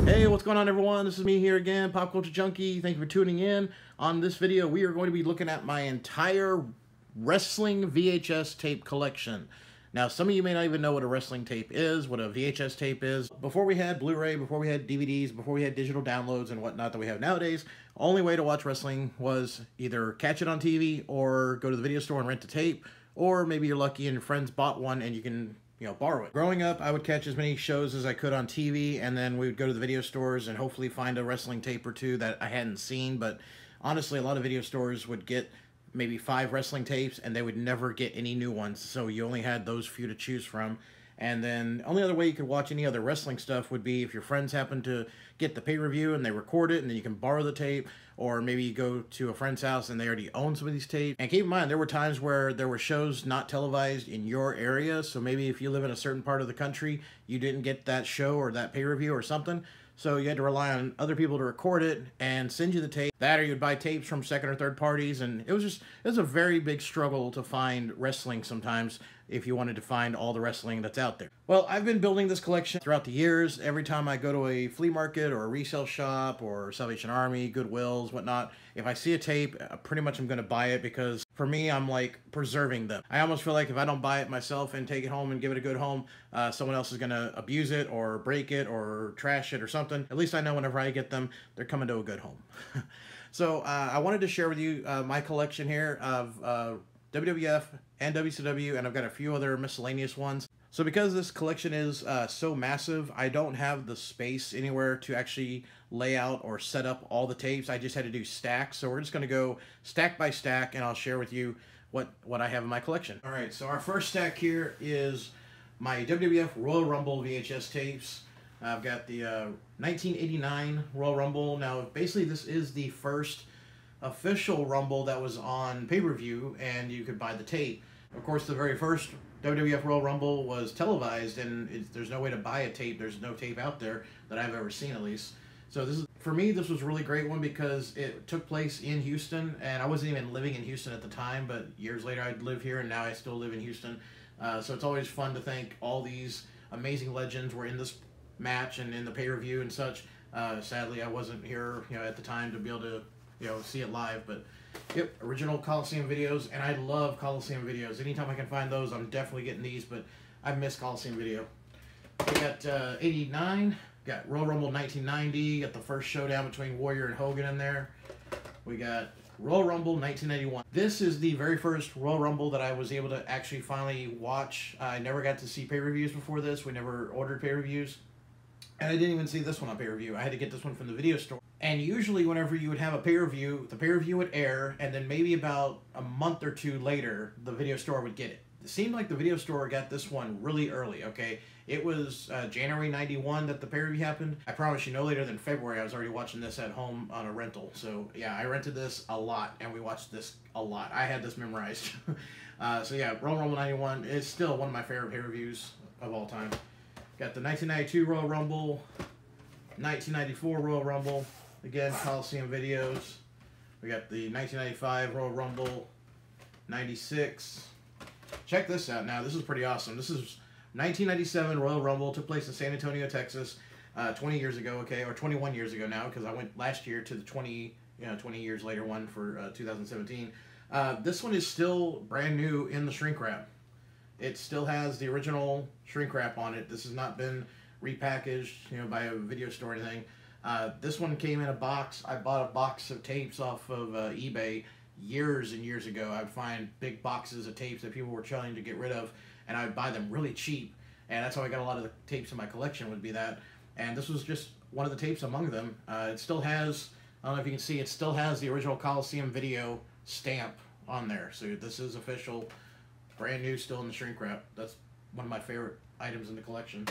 Hey, what's going on everyone? This is me here again, Pop Culture Junkie. Thank you for tuning in. On this video, we are going to be looking at my entire wrestling VHS tape collection. Now, some of you may not even know what a wrestling tape is, what a VHS tape is. Before we had Blu-ray, before we had DVDs, before we had digital downloads and whatnot that we have nowadays, only way to watch wrestling was either catch it on TV or go to the video store and rent a tape, or maybe you're lucky and your friends bought one and you can borrow it. Growing up, I would catch as many shows as I could on TV, and then we would go to the video stores and hopefully find a wrestling tape or two that I hadn't seen. But honestly, a lot of video stores would get maybe 5 wrestling tapes, and they would never get any new ones. So you only had those few to choose from. And then the only other way you could watch any other wrestling stuff would be if your friends happen to get the pay-per-view and they record it, and then you can borrow the tape, or maybe you go to a friend's house and they already own some of these tapes. And keep in mind, there were times where there were shows not televised in your area, so maybe if you live in a certain part of the country, you didn't get that show or that pay-per-view or something, so you had to rely on other people to record it and send you the tape. That, or you'd buy tapes from second or third parties, and it was a very big struggle to find wrestling sometimes if you wanted to find all the wrestling that's out there. Well, I've been building this collection throughout the years. Every time I go to a flea market or a resale shop or Salvation Army, Goodwills, whatnot, if I see a tape, pretty much I'm going to buy it, because for me, I'm like preserving them. I almost feel like if I don't buy it myself and take it home and give it a good home, someone else is going to abuse it or break it or trash it or something. At least I know whenever I get them, they're coming to a good home. So I wanted to share with you my collection here of WWF and WCW, and I've got a few other miscellaneous ones. So because this collection is so massive, I don't have the space anywhere to actually lay out or set up all the tapes. I just had to do stacks. So we're just going to go stack by stack, and I'll share with you what I have in my collection. All right, so our first stack here is my WWF Royal Rumble VHS tapes. I've got the 1989 Royal Rumble. Now, basically, this is the first official Rumble that was on pay-per-view, and you could buy the tape. Of course, the very first WWF Royal Rumble was televised, and there's no way to buy a tape. There's no tape out there that I've ever seen, at least. So for me, this was a really great one because it took place in Houston, and I wasn't even living in Houston at the time, but years later I'd live here, and now I still live in Houston. So it's always fun to think all these amazing legends were in this match and in the pay-per-view and such. Sadly, I wasn't here, at the time to be able to, see it live. But yep, original Coliseum videos, and I love Coliseum videos. Anytime I can find those, I'm definitely getting these. But I miss Coliseum video. We got 89. Got Royal Rumble 1990. Got the first showdown between Warrior and Hogan in there. We got Royal Rumble 1991. This is the very first Royal Rumble that I was able to actually finally watch. I never got to see pay-per-views before this. We never ordered pay-per-views. And I didn't even see this one on pay-per-view. I had to get this one from the video store. And usually whenever you would have a pay-per-view, the pay-per-view would air, and then maybe about a month or two later, the video store would get it. It seemed like the video store got this one really early, okay? It was January 91 that the pay-per-view happened. I promise you, no later than February, I was already watching this at home on a rental. So yeah, I rented this a lot, and we watched this a lot. I had this memorized. So yeah, Royal Rumble 91 is still one of my favorite pay-per-views of all time. Got the 1992 Royal Rumble, 1994 Royal Rumble, again, Coliseum videos. We got the 1995 Royal Rumble, 96. Check this out now. This is pretty awesome. This is 1997 Royal Rumble. Took place in San Antonio, Texas, 20 years ago, okay, or 21 years ago now, because I went last year to the 20 years later one for 2017. This one is still brand new in the shrink wrap. It still has the original shrink wrap on it. This has not been repackaged, by a video store or anything. This one came in a box. I bought a box of tapes off of eBay years and years ago. I'd find big boxes of tapes that people were trying to get rid of, and I'd buy them really cheap. And that's how I got a lot of the tapes in my collection, would be that. And this was just one of the tapes among them. It still has, I don't know if you can see, it still has the original Coliseum video stamp on there. So this is official. Brand new, still in the shrink wrap. That's one of my favorite items in the collection.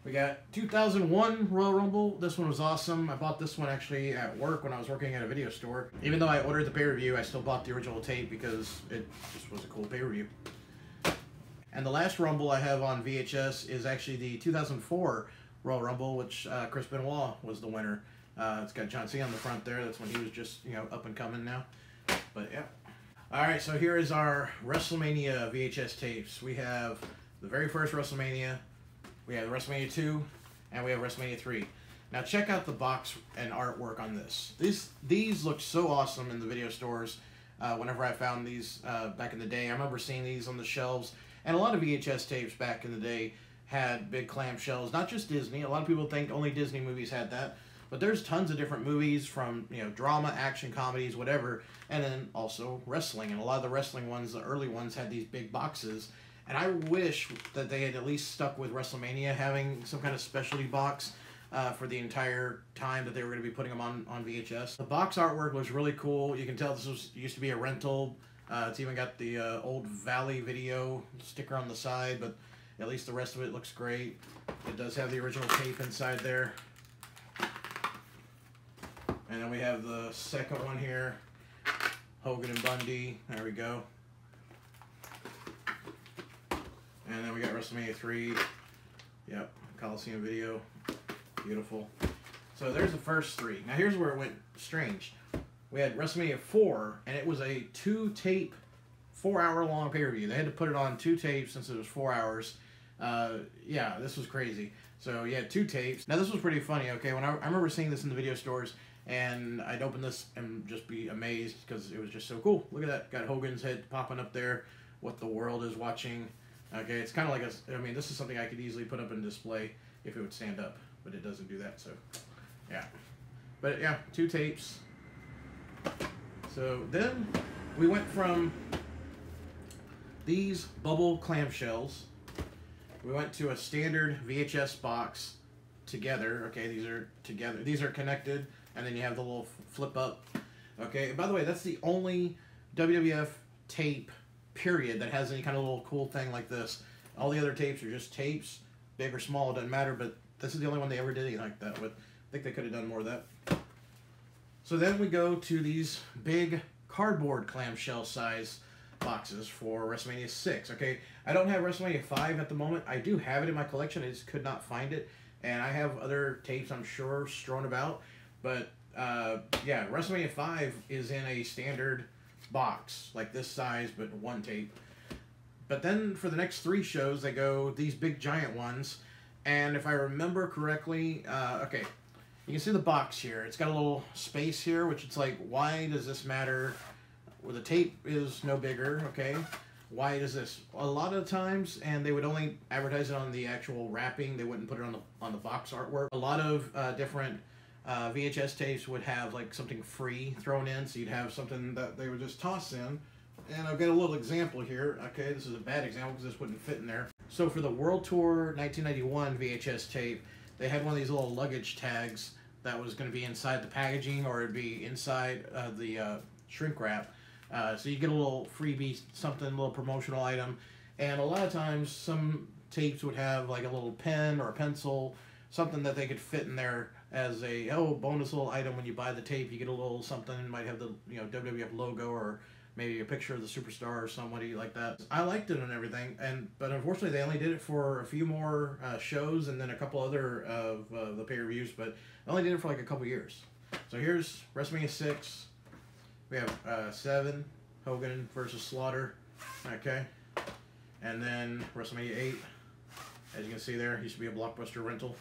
We got 2001 Royal Rumble. This one was awesome. I bought this one actually at work when I was working at a video store. Even though I ordered the pay-per-view, I still bought the original tape because it just was a cool pay-per-view. And the last Rumble I have on VHS is actually the 2004 Royal Rumble, which Chris Benoit was the winner. It's got John Cena on the front there. That's when he was just, up and coming now. But yeah. Alright, so here is our WrestleMania VHS tapes. We have the very first WrestleMania, we have WrestleMania 2, and we have WrestleMania 3. Now check out the box and artwork on this. These look so awesome in the video stores. Whenever I found these back in the day, I remember seeing these on the shelves. And a lot of VHS tapes back in the day had big clamshells. Not just Disney. A lot of people think only Disney movies had that. But there's tons of different movies from, you know, drama, action, comedies, whatever. And then also wrestling. And a lot of the wrestling ones, the early ones, had these big boxes. And I wish that they had at least stuck with WrestleMania having some kind of specialty box for the entire time that they were going to be putting them on VHS. The box artwork was really cool. You can tell this used to be a rental. It's even got the old Valley Video sticker on the side, but at least the rest of it looks great. It does have the original tape inside there. And then we have the second one here, Hogan and Bundy. There we go. And then we got WrestleMania 3. Yep, Coliseum Video. Beautiful. So there's the first three. Now here's where it went strange. We had WrestleMania 4, and it was a 2-tape, 4-hour-long pay-per-view. They had to put it on 2 tapes since it was 4 hours. Yeah, this was crazy. So you had 2 tapes. Now this was pretty funny, okay? When I remember seeing this in the video stores, and I'd open this and just be amazed because it was just so cool. Look at that. Got Hogan's head popping up there. What the world is watching. Okay, it's kind of like I mean, this is something I could easily put up in display if it would stand up, but it doesn't do that, so yeah. But yeah, 2 tapes. So then we went from these bubble clamshells, we went to a standard VHS box together. Okay, these are together. These are connected, and then you have the little flip up. Okay, and by the way, that's the only WWF tape, period, that has any kind of little cool thing like this. All the other tapes are just tapes, big or small, it doesn't matter, but this is the only one they ever did anything like that with. I think they could have done more of that. So then we go to these big cardboard clamshell size boxes for WrestleMania 6. Okay, I don't have WrestleMania 5 at the moment. I do have it in my collection. I just could not find it. And I have other tapes, I'm sure, strewn about. But, yeah, WrestleMania 5 is in a standard box, like this size, but 1 tape. But then for the next 3 shows, they go these big giant ones. And if I remember correctly, okay, you can see the box here. It's got a little space here, which it's like, why does this matter? Well, the tape is no bigger, okay? Why does this? A lot of times, and they would only advertise it on the actual wrapping. They wouldn't put it on the box artwork. A lot of different VHS tapes would have like something free thrown in, so you'd have something that they would just toss in. And I've got a little example here. Okay, this is a bad example because this wouldn't fit in there. So for the World Tour 1991 VHS tape, they had one of these little luggage tags that was going to be inside the packaging, or it'd be inside the shrink wrap. So you get a little freebie, something, a little promotional item. And a lot of times some tapes would have like a little pen or a pencil, something that they could fit in there as a bonus little item. When you buy the tape, you get a little something. It might have the WWF logo, or maybe a picture of the superstar or somebody like that. I liked it and everything, but unfortunately they only did it for a few more shows and then a couple other of the pay-per-views, but they only did it for like a couple years. So here's WrestleMania 6. We have 7, Hogan versus Slaughter, okay? And then WrestleMania 8, as you can see there, used to be a Blockbuster rental.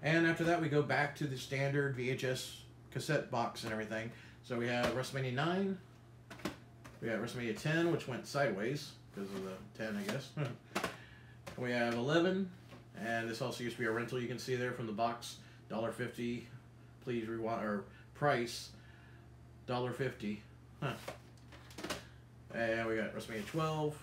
And after that we go back to the standard VHS cassette box and everything. So we have WrestleMania 9, we got WrestleMania 10, which went sideways because of the 10, I guess. We have 11, and this also used to be a rental. You can see there from the box, $1.50, please rewind, or price, $1.50. Huh. And we got WrestleMania 12.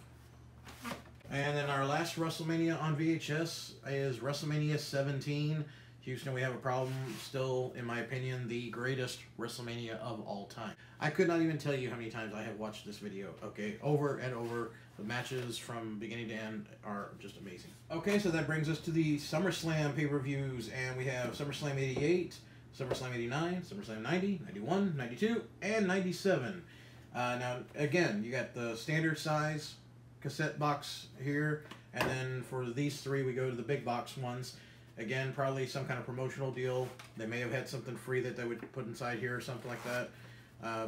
And then our last WrestleMania on VHS is WrestleMania 17. Houston, we have a problem. Still, in my opinion, the greatest WrestleMania of all time. I could not even tell you how many times I have watched this video, okay? Over and over. The matches from beginning to end are just amazing. Okay, so that brings us to the SummerSlam pay-per-views, and we have SummerSlam 88, SummerSlam 89, SummerSlam 90, 91, 92, and 97. Now, again, you got the standard size cassette box here, and then for these 3, we go to the big box ones. Again, probably some kind of promotional deal. They may have had something free that they would put inside here or something like that.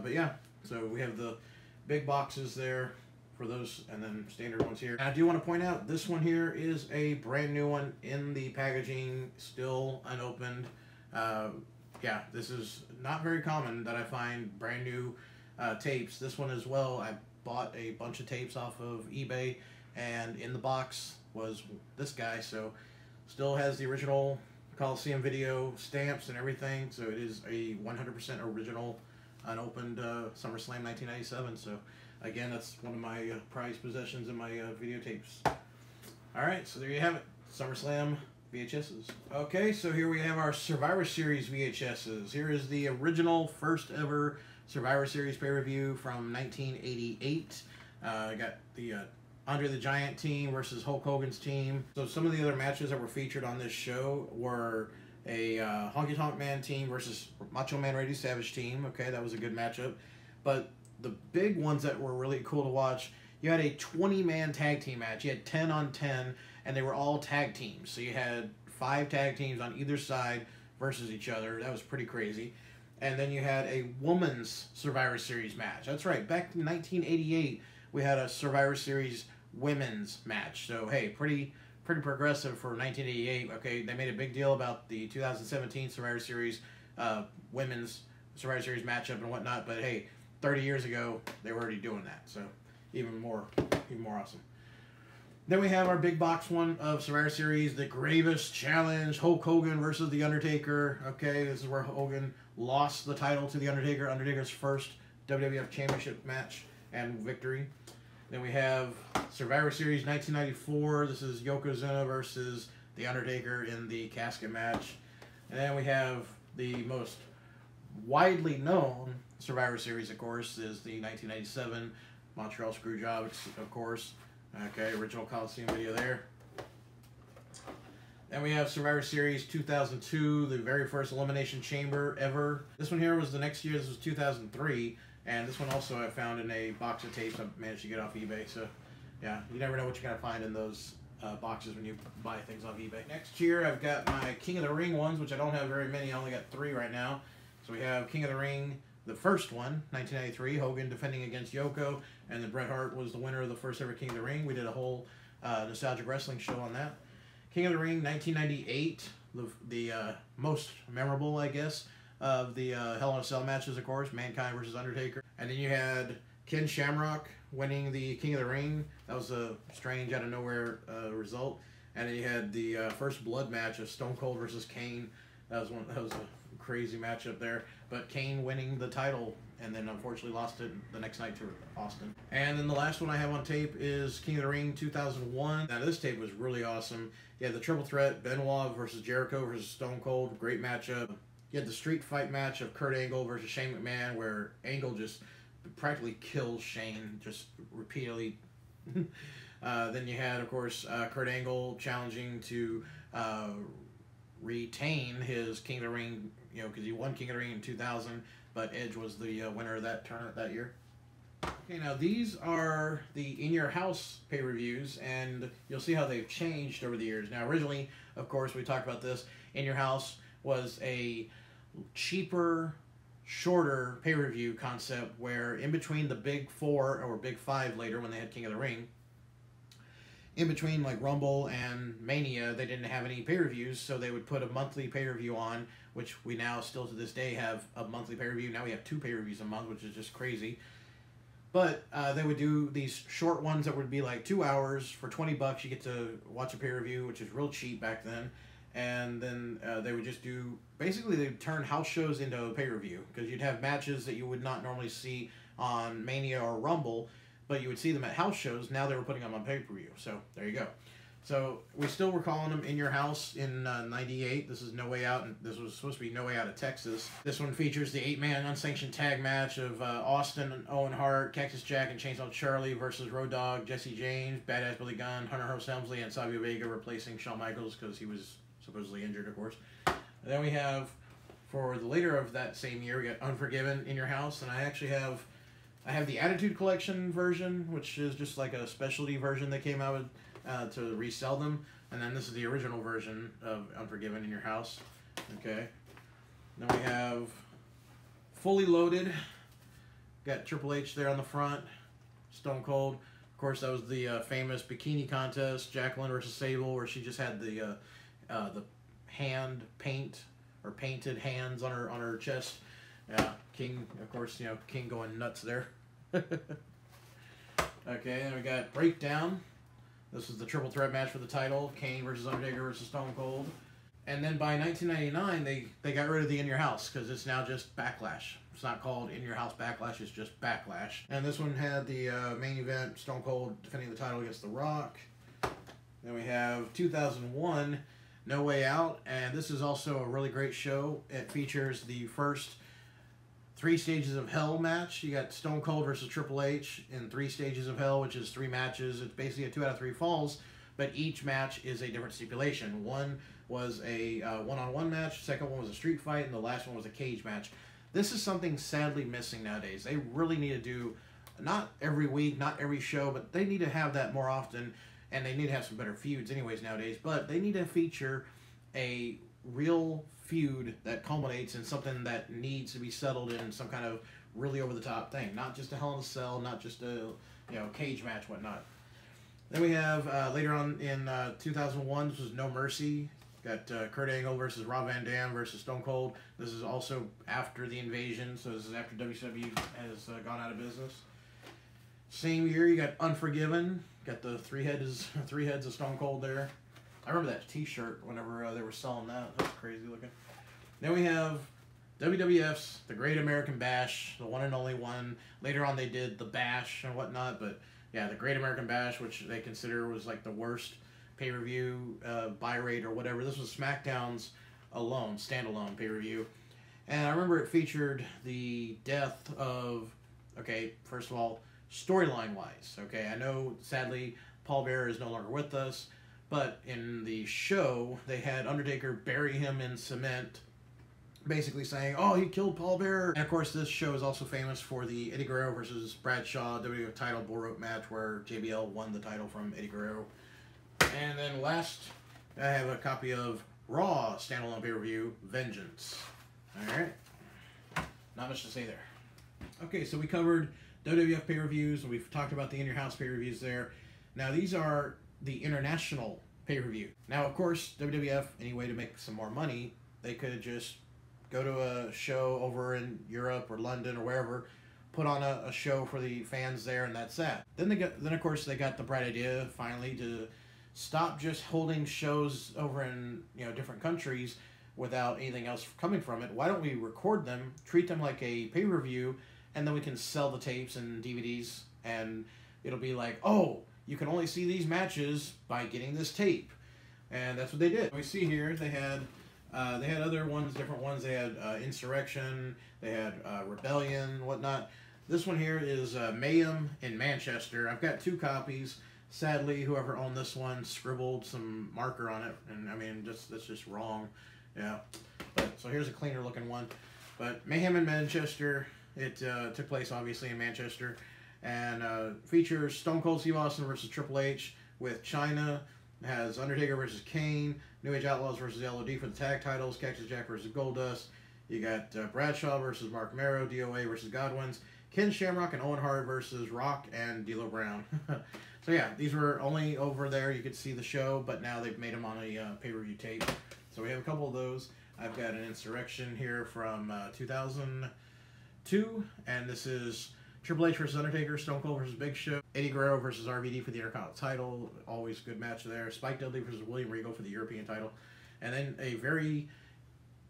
But yeah, so we have the big boxes there for those, and then standard ones here. And I do want to point out, this one here is a brand new one in the packaging, still unopened. Yeah, this is not very common that I find brand new tapes. This one as well, I bought a bunch of tapes off of eBay, and in the box was this guy, so still has the original Coliseum video stamps and everything, so it is a 100% original unopened SummerSlam 1997. So again, that's one of my prized possessions in my videotapes. Alright, so there you have it, SummerSlam VHSs. Okay, so here we have our Survivor Series VHSs. Here is the original first ever Survivor Series pay-per-view from 1988. I got the Andre the Giant team versus Hulk Hogan's team. So some of the other matches that were featured on this show were a Honky Tonk Man team versus Macho Man Randy Savage team. Okay, that was a good matchup. But the big ones that were really cool to watch, you had a 20-man tag team match. You had 10 on 10, and they were all tag teams. So you had 5 tag teams on either side versus each other. That was pretty crazy. And then you had a women's Survivor Series match. That's right, back in 1988, we had a Survivor Series women's match. So hey, pretty progressive for 1988. Okay, they made a big deal about the 2017 Survivor Series women's Survivor Series matchup and whatnot, but hey, 30 years ago they were already doing that, so even more awesome. Then we have our big box one of Survivor Series, the Gravest Challenge, Hulk Hogan versus The Undertaker. Okay, this is where Hogan lost the title to The Undertaker, Undertaker's first WWF Championship match and victory. Then we have Survivor Series 1994. This is Yokozuna versus The Undertaker in the casket match. And then we have the most widely known Survivor Series, of course, is the 1997 Montreal Screwjob, of course. Okay, original Coliseum video there. Then we have Survivor Series 2002, the very first Elimination Chamber ever. This one here was the next year. This was 2003. And this one also I found in a box of tapes I managed to get off eBay. So, yeah, you never know what you're going to find in those boxes when you buy things off eBay. Next here, I've got my King of the Ring ones, which I don't have very many. I only got 3 right now. So we have King of the Ring, the first one, 1993, Hogan defending against Yoko, and then Bret Hart was the winner of the first ever King of the Ring. We did a whole nostalgic wrestling show on that. King of the Ring, 1998, the most memorable, I guess, of the Hell in a Cell matches, of course, Mankind versus Undertaker. And then you had Ken Shamrock winning the King of the Ring. That was a strange, out of nowhere result. And then you had the first blood match of Stone Cold versus Kane. That was a crazy matchup there. But Kane winning the title, and then unfortunately lost it the next night to Austin. And then the last one I have on tape is King of the Ring 2001. Now this tape was really awesome. You had the triple threat, Benoit versus Jericho versus Stone Cold. Great matchup. You had the street fight match of Kurt Angle versus Shane McMahon, where Angle just practically kills Shane just repeatedly. Then you had, of course, Kurt Angle challenging to retain his King of the Ring, you know, because he won King of the Ring in 2000, but Edge was the winner of that tournament that year. Okay, now these are the In Your House pay-per-views, and you'll see how they've changed over the years. Now, originally, of course, we talked about this, In Your House was a cheaper, shorter pay-per-view concept where in between the big 4 or big 5 later when they had King of the Ring, in between like Rumble and Mania, they didn't have any pay-per-views, so they would put a monthly pay-per-view on, which we now still to this day have a monthly pay-per-view. Now we have 2 pay-per-views a month, which is just crazy. But they would do these short ones that would be like 2 hours for $20. You get to watch a pay-per-view, which is real cheap back then. And then they would just do, basically they'd turn house shows into a pay-per-view, because you'd have matches that you would not normally see on Mania or Rumble, but you would see them at house shows. Now they were putting them on pay-per-view. So there you go. So we still were calling them In Your House in 98. This is No Way Out, and this was supposed to be No Way Out of Texas. This one features the 8-man unsanctioned tag match of Austin and Owen Hart, Cactus Jack and Chainsaw Charlie versus Road Dogg, Jesse James, Badass Billy Gunn, Hunter Hearst Helmsley, and Savio Vega replacing Shawn Michaels because he was supposedly injured, of course. And then we have, for the later of that same year, we got Unforgiven, In Your House, and I actually have the Attitude Collection version, which is just like a specialty version they came out with to resell them. And then this is the original version of Unforgiven, In Your House. Okay. Then we have Fully Loaded. Got Triple H there on the front. Stone Cold. course, that was the famous bikini contest, Jacqueline versus Sable, where she just had the hand paint or painted hands on her chest. Yeah, King, of course, King going nuts there. Okay, then we got Breakdown. This is the triple threat match for the title, Kane versus Undertaker versus Stone Cold. And then by 1999, they got rid of the In Your House because it's now just Backlash. It's not called In Your House Backlash, it's just Backlash. And this one had the main event, Stone Cold defending the title against The Rock. Then we have 2001, No Way Out, and this is also a really great show. It features the first 3 Stages of Hell match. You got Stone Cold versus Triple H in 3 Stages of Hell, which is 3 matches. It's basically a 2 out of 3 falls, but each match is a different stipulation. One was a one-on-one match, second one was a street fight, and the last one was a cage match. This is something sadly missing nowadays. They really need to do, not every week, not every show, but they need to have that more often, and they need to have some better feuds anyways nowadays, but they need to feature a real feud that culminates in something that needs to be settled in some kind of really over-the-top thing. Not just a Hell in a Cell, not just a cage match, whatnot. Then we have, later on in 2001, this was No Mercy. Got Kurt Angle versus Rob Van Dam versus Stone Cold. This is also after the invasion, so this is after WCW has gone out of business. Same year, you got Unforgiven. Got the three heads of Stone Cold there. I remember that T-shirt whenever they were selling that. That was crazy looking. Then we have WWF's The Great American Bash, the one and only one. Later on, they did the Bash and whatnot, but yeah, the Great American Bash, which they consider was like the worst pay-per-view buy rate or whatever. This was SmackDown's alone, standalone pay-per-view. And I remember it featured the death of, okay, first of all, storyline-wise. Okay, I know, sadly, Paul Bearer is no longer with us, but in the show, they had Undertaker bury him in cement, basically saying, oh, he killed Paul Bearer. And of course, this show is also famous for the Eddie Guerrero versus Bradshaw WWF title bull rope match where JBL won the title from Eddie Guerrero. And then last, I have a copy of Raw standalone pay-per-view, Vengeance. Alright. Not much to say there. Okay, so we covered WWF pay-per-views, and we've talked about the In Your House pay-per-views there. Now, these are the international pay-per-view. Now, of course, WWF, any way to make some more money, they could just go to a show over in Europe or London or wherever, put on a show for the fans there, and that's that. Then of course, they got the bright idea, finally, to stop just holding shows over in different countries without anything else coming from it. Why don't we record them, treat them like a pay-per-view, and then we can sell the tapes and DVDs, and it'll be like, oh, you can only see these matches by getting this tape. And that's what they did. We see here they had other ones, different ones. They had Insurrection, they had Rebellion, whatnot. This one here is Mayhem in Manchester. I've got 2 copies. Sadly, whoever owned this one scribbled some marker on it, and I mean, that's just wrong. Yeah. But so here's a cleaner looking one. But Mayhem in Manchester. It took place obviously in Manchester, and features Stone Cold Steve Austin versus Triple H with Chyna. It has Undertaker versus Kane, New Age Outlaws versus LOD for the tag titles, Cactus Jack versus Goldust. You got Bradshaw versus Mark Merrow, DOA versus Godwins, Ken Shamrock and Owen Hart versus Rock and D'Lo Brown. So yeah, these were only over there. You could see the show, but now they've made them on a pay-per-view tape. So we have a couple of those. I've got an Insurrection here from 2002, and this is Triple H versus Undertaker, Stone Cold versus Big Show, Eddie Guerrero versus RVD for the Intercontinental title. Always a good match there. Spike Dudley versus William Regal for the European title. And then a very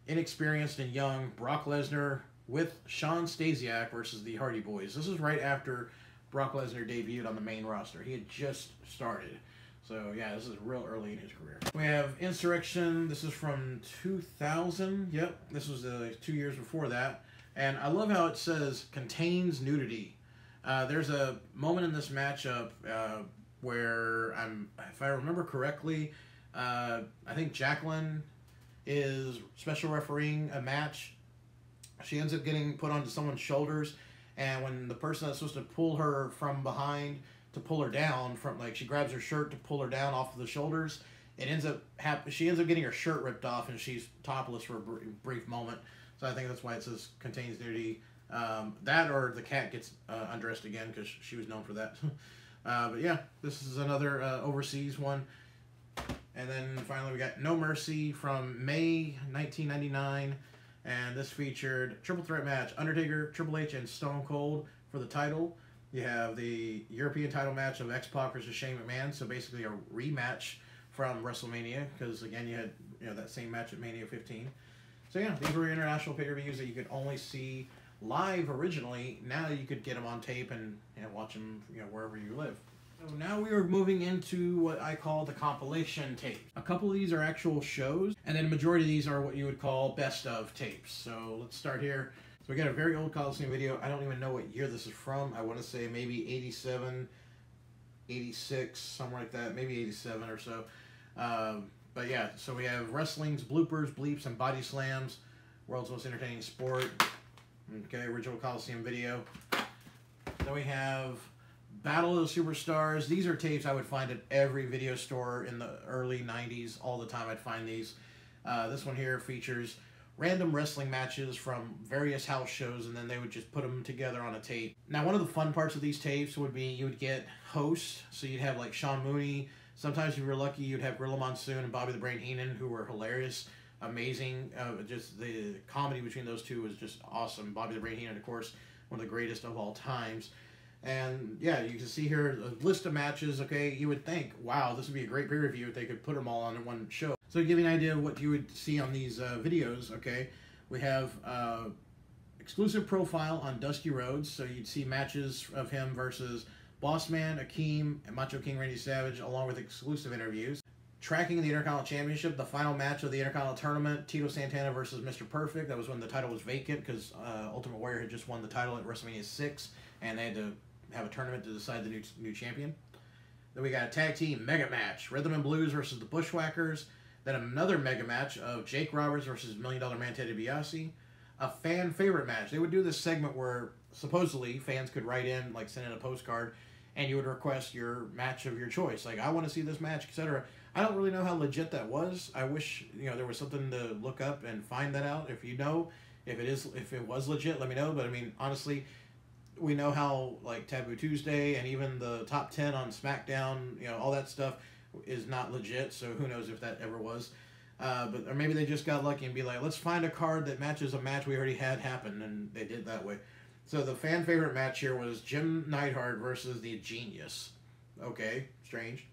inexperienced and young Brock Lesnar with Shawn Stasiak versus the Hardy Boys. This is right after Brock Lesnar debuted on the main roster. He had just started. So, yeah, this is real early in his career. We have Insurrection. This is from 2000. Yep, this was 2 years before that. And I love how it says, contains nudity. There's a moment in this matchup where, if I remember correctly, I think Jacqueline is special refereeing a match. She ends up getting put onto someone's shoulders, and when the person that's supposed to pull her from behind to pull her down, she grabs her shirt to pull her down off of the shoulders, she ends up getting her shirt ripped off, and she's topless for a brief moment. So I think that's why it says contains nudity. That or the cat gets undressed again, because she was known for that. But yeah, this is another overseas one. And then finally we got No Mercy from May 1999. And this featured triple threat match, Undertaker, Triple H, and Stone Cold for the title. You have the European title match of X-Pac versus Shane McMahon, so basically a rematch from WrestleMania, because again you had that same match at Mania 15. So yeah, these were international pay-per-views that you could only see live originally. Now you could get them on tape and watch them wherever you live. So now we are moving into what I call the compilation tape. A couple of these are actual shows, and then a majority of these are what you would call best of tapes. So let's start here. So we got a very old Coliseum video. I don't even know what year this is from. I want to say maybe 87, 86, something like that. Maybe 87 or so. But yeah, so we have wrestling's bloopers, bleeps, and body slams. World's most entertaining sport. Okay, original Coliseum video. Then we have Battle of the Superstars. These are tapes I would find at every video store in the early 90s. All the time I'd find these. This one here features random wrestling matches from various house shows, and then they would just put them together on a tape. Now, one of the fun parts of these tapes would be you would get hosts. So you'd have like Sean Mooney. Sometimes if you were lucky, you'd have Gorilla Monsoon and Bobby the Brain Heenan, who were hilarious, amazing. Just the comedy between those two was just awesome. Bobby the Brain Heenan, of course, one of the greatest of all times. And yeah, you can see here a list of matches. Okay, you would think, wow, this would be a great pay-per-view if they could put them all on in one show. So to give you an idea of what you would see on these videos, okay, we have exclusive profile on Dusty Rhodes. So you'd see matches of him versus Bossman, Akeem, and Macho King Randy Savage, along with exclusive interviews. Tracking the Intercontinental Championship, the final match of the Intercontinental Tournament, Tito Santana versus Mr. Perfect. That was when the title was vacant because Ultimate Warrior had just won the title at WrestleMania 6, and they had to have a tournament to decide the new champion. Then we got a tag team mega match, Rhythm and Blues versus the Bushwhackers. Then another mega match of Jake Roberts versus $1 Million Man Ted DiBiase. A fan favorite match. They would do this segment where supposedly fans could write in, like send in a postcard, and you would request your match of your choice. Like, I want to see this match, etc. I don't really know how legit that was. I wish there was something to look up and find that out. If you know, if it was legit, let me know. But I mean, honestly, we know how like Taboo Tuesday and even the top 10 on SmackDown, all that stuff is not legit. So who knows if that ever was. Or maybe they just got lucky and be like, let's find a card that matches a match we already had happen, and they did that way. So the fan favorite match here was Jim Neidhart versus the Genius. Okay, strange.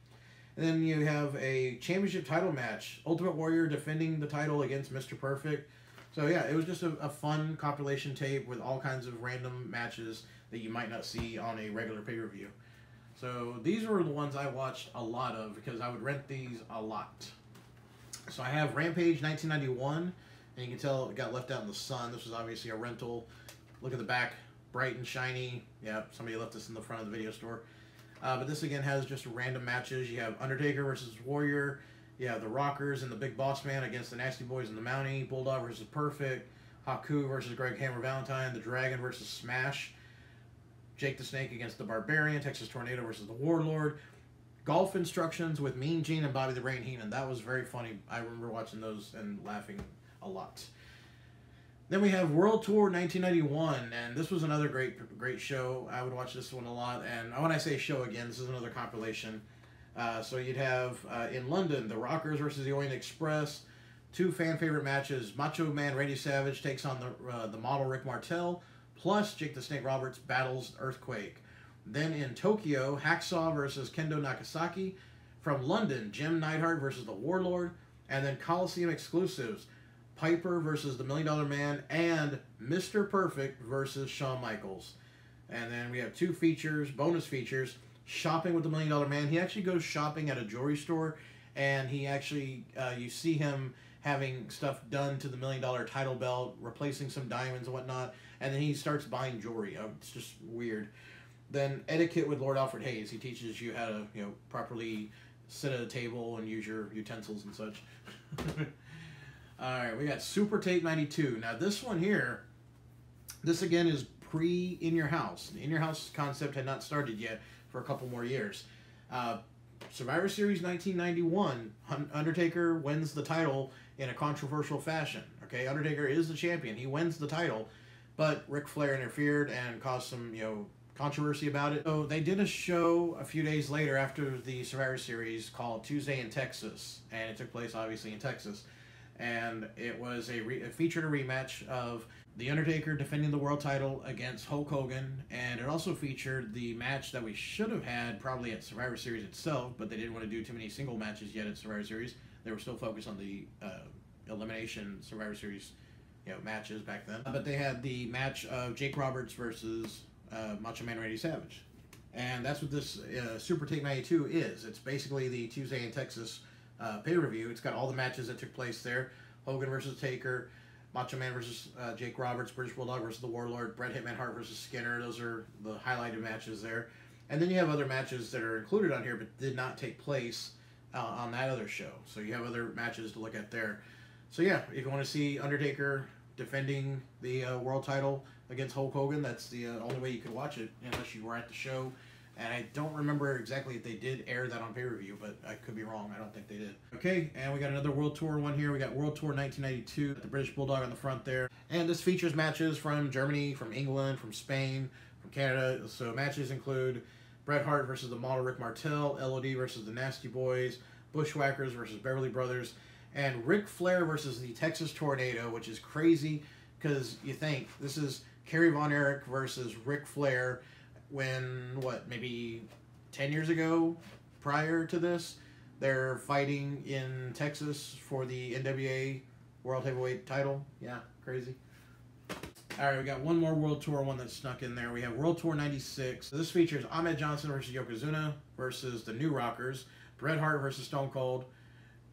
And then you have a championship title match, Ultimate Warrior defending the title against Mr. Perfect. So yeah, it was just a fun compilation tape with all kinds of random matches that you might not see on a regular pay-per-view. So these were the ones I watched a lot of because I would rent these a lot. So I have Rampage 1991, and you can tell it got left out in the sun. This was obviously a rental. Look at the back, bright and shiny. Yeah, somebody left this in the front of the video store. But this again has just random matches. You have Undertaker versus Warrior. You have the Rockers and the Big Boss Man against the Nasty Boys and the Mountie. Bulldog versus Perfect. Haku versus Greg Hammer Valentine. The Dragon versus Smash. Jake the Snake against the Barbarian. Texas Tornado versus the Warlord. Golf instructions with Mean Gene and Bobby the Brain Heenan. That was very funny. I remember watching those and laughing a lot. Then we have World Tour 1991, and this was another great show. I would watch this one a lot, and when I say show again, this is another compilation. So you'd have, in London, the Rockers versus the Orient Express, two fan favorite matches. Macho Man Randy Savage takes on the model Rick Martel, plus Jake the Snake Roberts battles Earthquake. Then in Tokyo, Hacksaw versus Kendo Nagasaki. From London, Jim Neidhart versus the Warlord. And then Coliseum exclusives, Piper versus the $1 Million Man and Mr. Perfect versus Shawn Michaels. And then we have two features, bonus features, shopping with the $1 Million Man. He actually goes shopping at a jewelry store, and he actually, you see him having stuff done to the $1 Million title belt, replacing some diamonds and whatnot, and then he starts buying jewelry. It's just weird. Then etiquette with Lord Alfred Hayes. He teaches you how to, properly sit at a table and use your utensils and such. Alright, we got Super Tape 92. Now this one here, this again is pre-In Your House. The In Your House concept had not started yet for a couple more years. Survivor Series 1991, Undertaker wins the title in a controversial fashion. Okay, Undertaker is the champion. He wins the title, but Ric Flair interfered and caused some, controversy about it. So they did a show a few days later after the Survivor Series called Tuesday in Texas, and it took place obviously in Texas. And it was it featured a rematch of The Undertaker defending the world title against Hulk Hogan, and it also featured the match that we should have had probably at Survivor Series itself, but they didn't want to do too many single matches yet at Survivor Series. They were still focused on the elimination Survivor Series, matches back then. But they had the match of Jake Roberts versus Macho Man Randy Savage, and that's what this Super Tape 92 is. It's basically the Tuesday in Texas pay-per-view. It's got all the matches that took place there: Hogan versus Taker, Macho Man versus Jake Roberts, British Bulldog versus the Warlord, Bret Hitman Hart versus Skinner. Those are the highlighted matches there. And then you have other matches that are included on here but did not take place on that other show. So you have other matches to look at there. So yeah, if you want to see Undertaker defending the world title against Hulk Hogan, that's the only way you could watch it, unless you were at the show. And I don't remember exactly if they did air that on pay-per-view, but I could be wrong. I don't think they did. Okay, and we got another World Tour one here. We got World Tour 1992, the British Bulldog on the front there. And this features matches from Germany, from England, from Spain, from Canada. So matches include Bret Hart versus the Model Rick Martel, LOD versus the Nasty Boys, Bushwhackers versus Beverly Brothers, and Ric Flair versus the Texas Tornado, which is crazy because you think this is Kerry Von Erich versus Ric Flair when, maybe 10 years ago prior to this, they're fighting in Texas for the NWA World Heavyweight title. Yeah, crazy. All right, we got one more World Tour one that snuck in there. We have World Tour 96. So this features Ahmed Johnson versus Yokozuna versus the New Rockers, Bret Hart versus Stone Cold,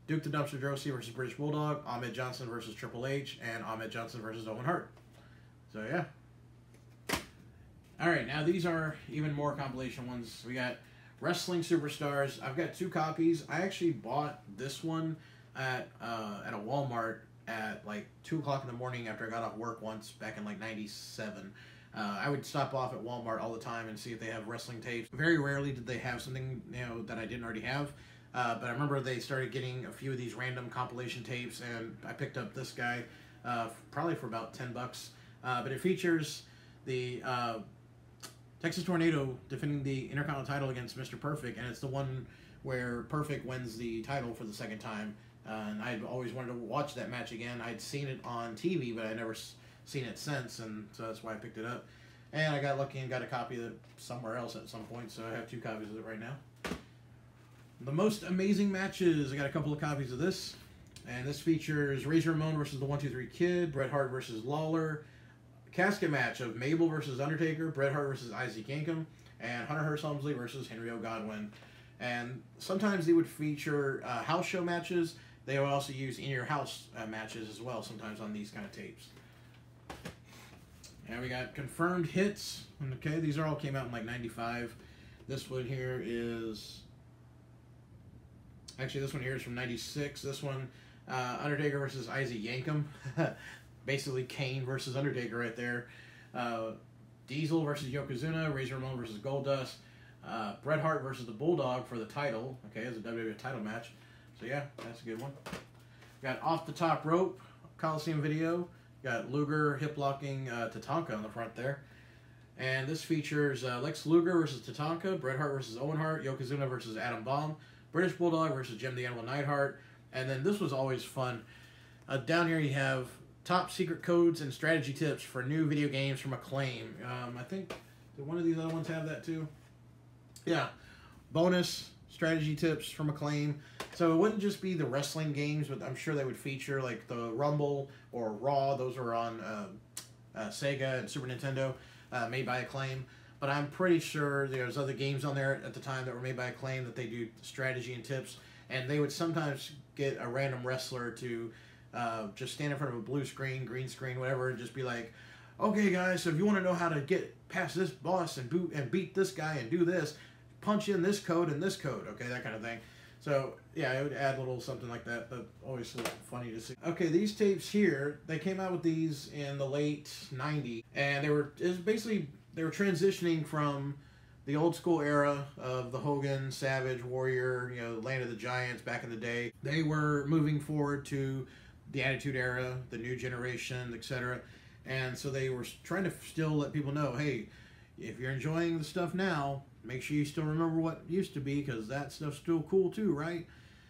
Duke the Dumpster Drosy versus British Bulldog, Ahmed Johnson versus Triple H, and Ahmed Johnson versus Owen Hart. So yeah. Alright, now these are even more compilation ones. We got Wrestling Superstars. I've got 2 copies. I actually bought this one at a Walmart at like 2 o'clock in the morning after I got off work once back in like 97. I would stop off at Walmart all the time and see if they have wrestling tapes. Very rarely did they have something that I didn't already have. But I remember they started getting a few of these random compilation tapes, and I picked up this guy probably for about $10. But it features the Texas Tornado defending the Intercontinental title against Mr. Perfect, and it's the one where Perfect wins the title for the second time. And I'd always wanted to watch that match again. I'd seen it on TV, but I'd never seen it since, and so that's why I picked it up. And I got lucky and got a copy of it somewhere else at some point, so I have 2 copies of it right now. The Most Amazing Matches. I got a couple of copies of this. And this features Razor Ramon versus the 1-2-3 Kid, Bret Hart versus Lawler, casket match of Mabel versus Undertaker, Bret Hart versus Isaac Yankem, and Hunter Hearst Helmsley versus Henry O. Godwin. And sometimes they would feature house show matches. They would also use in-your-house matches as well, sometimes on these kind of tapes. And we got confirmed hits. Okay, these all came out in like 95. This one here is... Actually, this one here is from 96. This one, Undertaker versus Isaac Yankem. Basically, Kane versus Undertaker right there. Diesel versus Yokozuna. Razor Ramon versus Goldust. Bret Hart versus the Bulldog for the title. Okay, it's a WWE title match. So yeah, that's a good one. Got Off the Top Rope, Coliseum video. Got Luger hip locking Tatanka on the front there. And this features Lex Luger versus Tatanka, Bret Hart versus Owen Hart, Yokozuna versus Adam Bomb, British Bulldog versus Jim the Animal Neidhart. And then this was always fun. Down here you have top secret codes and strategy tips for new video games from Acclaim. I think, did one of these other ones have that too? Yeah. Bonus strategy tips from Acclaim. So it wouldn't just be the wrestling games, but I'm sure they would feature like the Rumble or Raw. Those are on Sega and Super Nintendo, made by Acclaim. But I'm pretty sure there's other games on there at the time that were made by Acclaim that they do strategy and tips. And they would sometimes get a random wrestler to just stand in front of a blue screen, green screen, whatever, and just be like, okay, guys, so if you want to know how to get past this boss and beat this guy and do this, punch in this code and this code, okay, that kind of thing. So, yeah, I would add a little something like that, but always a little funny to see. Okay, these tapes here, they came out with these in the late 90s, and they were transitioning from the old school era of the Hogan, Savage, Warrior, you know, Land of the Giants back in the day. They were moving forward to the Attitude Era, the New Generation, etc. And so they were trying to still let people know, hey, if you're enjoying the stuff now, make sure you still remember what used to be, because that stuff's still cool too, right?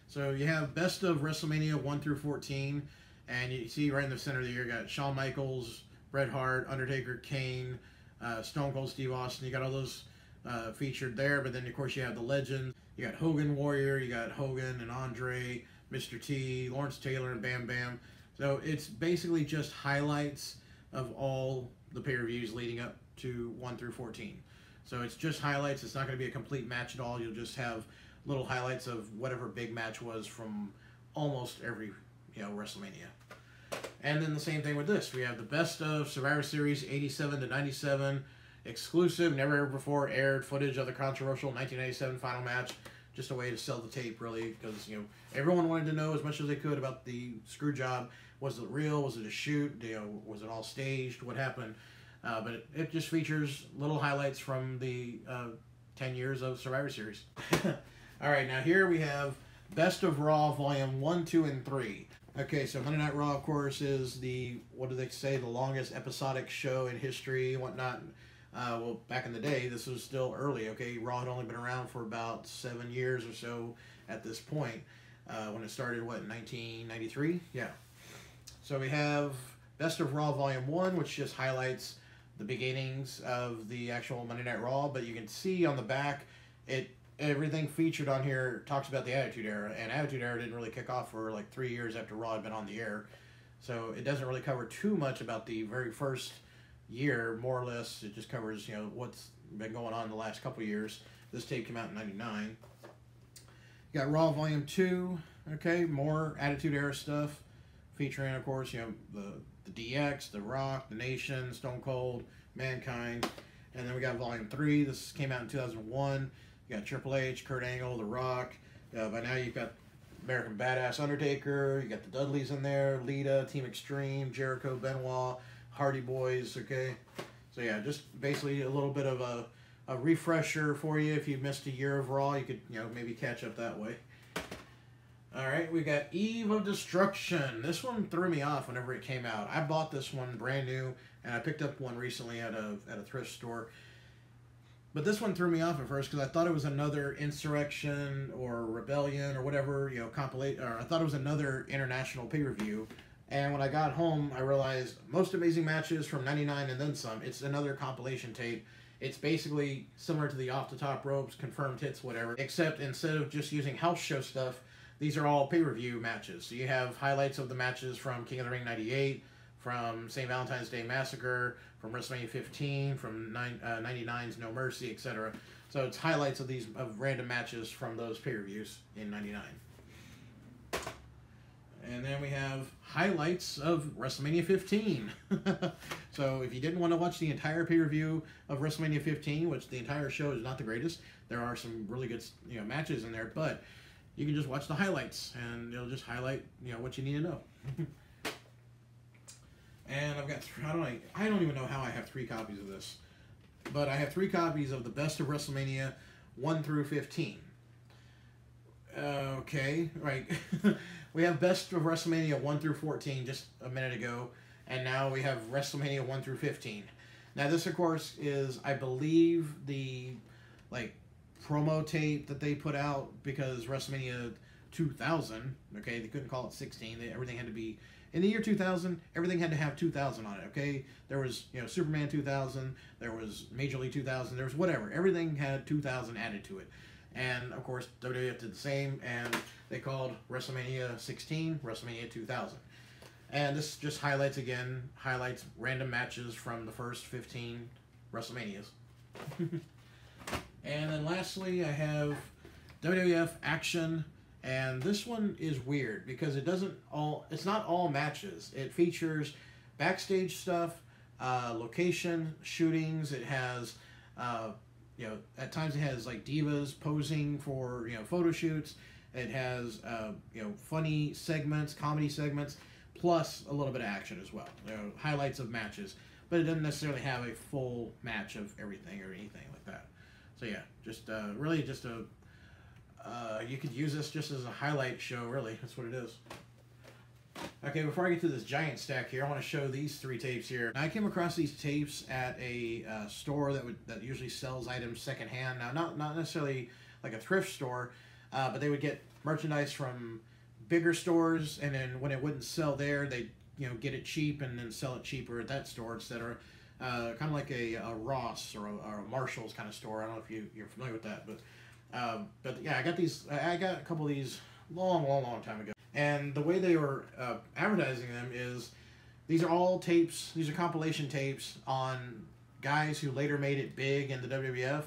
So you have best of WrestleMania 1 through 14, and you see right in the center of the year, you got Shawn Michaels, Bret Hart, Undertaker, Kane, Stone Cold Steve Austin. You got all those featured there, but then of course you have the legends. You got Hogan Warrior, you got Hogan and Andre, Mr. T, Lawrence Taylor, and Bam Bam. So it's basically just highlights of all the pay-per-views leading up to 1 through 14. So it's just highlights. It's not going to be a complete match at all. You'll just have little highlights of whatever big match was from almost every, WrestleMania. And then the same thing with this. We have the best of Survivor Series 87 to 97, exclusive, never ever before aired footage of the controversial 1997 final match. Just a way to sell the tape, really, because everyone wanted to know as much as they could about the screw job. Was it real? Was it a shoot? Was it all staged? What happened? But it just features little highlights from the 10 years of Survivor Series. All right, now here we have Best of Raw Volume 1, 2, and 3. Okay, so Monday Night Raw, of course, is the, what do they say, the longest episodic show in history and whatnot. Well, back in the day, this was still early, okay? Raw had only been around for about 7 years or so at this point. When it started, what, 1993? Yeah. So we have Best of Raw Volume 1, which just highlights the beginnings of the actual Monday Night Raw, but you can see on the back, everything featured on here talks about the Attitude Era, and Attitude Era didn't really kick off for like 3 years after Raw had been on the air, so it doesn't really cover too much about the very first year. More or less, it just covers what's been going on the last couple years. This tape came out in '99. You got Raw Volume 2, okay, more Attitude Era stuff, featuring, of course, the DX, The Rock, The Nation, Stone Cold, Mankind. And then we got Volume 3. This came out in 2001. You got Triple H, Kurt Angle, The Rock. By now you've got American Badass Undertaker. You got the Dudleys in there, Lita, Team Extreme, Jericho, Benoit, Hardy Boys, okay? So yeah, just basically a little bit of a refresher for you. If you missed a year of Raw, you could, maybe catch up that way. Alright, we got Eve of Destruction. This one threw me off whenever it came out. I bought this one brand new, and I picked up one recently at a thrift store. But this one threw me off at first because I thought it was another Insurrection or Rebellion or whatever, compilate, or I thought it was another international pay-per-view. And when I got home, I realized Most Amazing Matches from '99 and then some. It's another compilation tape. It's basically similar to the Off the Top Ropes, Confirmed Hits, whatever, except instead of just using house show stuff, these are all pay-per-view matches. So you have highlights of the matches from King of the Ring '98, from St. Valentine's Day Massacre, from WrestleMania 15, from 99's No Mercy, etc. So it's highlights of these random matches from those pay-per-views in '99. And then we have highlights of WrestleMania 15. So if you didn't want to watch the entire pay-per-view of WrestleMania 15, which the entire show is not the greatest, there are some really good matches in there, but you can just watch the highlights, and it'll just highlight what you need to know. And I've got I don't even know how I have 3 copies of this, but I have 3 copies of the Best of WrestleMania 1 through 15. Okay, right. We have Best of WrestleMania 1 through 14 just a minute ago, and now we have WrestleMania 1 through 15. Now this, of course, is, I believe, the promo tape that they put out, because WrestleMania 2000, okay, they couldn't call it 16. Everything had to be in the year 2000. Everything had to have 2000 on it. Okay, there was Superman 2000, there was Major League 2000, there was whatever. Everything had 2000 added to it, and of course WWF did the same, and they called WrestleMania 16 WrestleMania 2000. And this just highlights random matches from the first 15 WrestleManias. And then lastly, I have WWF Action, and this one is weird because it's not all matches. It features backstage stuff, location shootings. It has, at times it has divas posing for photo shoots. It has funny segments, comedy segments, plus a little bit of action as well. Highlights of matches, but it doesn't necessarily have a full match of everything or anything like that. So yeah, just really just you could use this just as a highlight show, really. That's what it is. Okay, before I get to this giant stack here, I want to show these 3 tapes here. Now, I came across these tapes at a store that usually sells items secondhand. Now, not necessarily like a thrift store, but they would get merchandise from bigger stores, and then when it wouldn't sell there, they'd get it cheap and then sell it cheaper at that store, etc. Kind of like a Ross or a Marshall's kind of store. I don't know if you're familiar with that, but yeah, I got these. I got a couple of these long time ago, and the way they were advertising them is these are all tapes. These are compilation tapes on guys who later made it big in the WWF,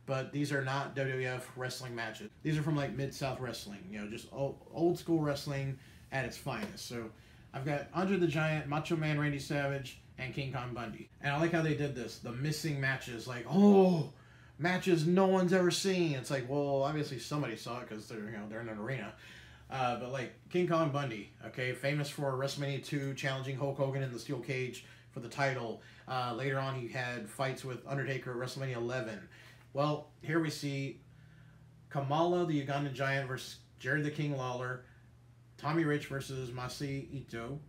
but these are not WWF wrestling matches. These are from like Mid-South Wrestling, just old school wrestling at its finest. So I've got Andre the Giant, Macho Man Randy Savage, and King Kong Bundy. And I like how they did this. The missing matches, like, oh, matches no one's ever seen. It's like, well, obviously somebody saw it because they're in an arena. But like King Kong Bundy, okay, famous for WrestleMania 2 challenging Hulk Hogan in the steel cage for the title. Later on, he had fights with Undertaker at WrestleMania 11. Well, here we see Kamala the Ugandan Giant versus Jerry the King Lawler, Tommy Rich versus Masi Ito,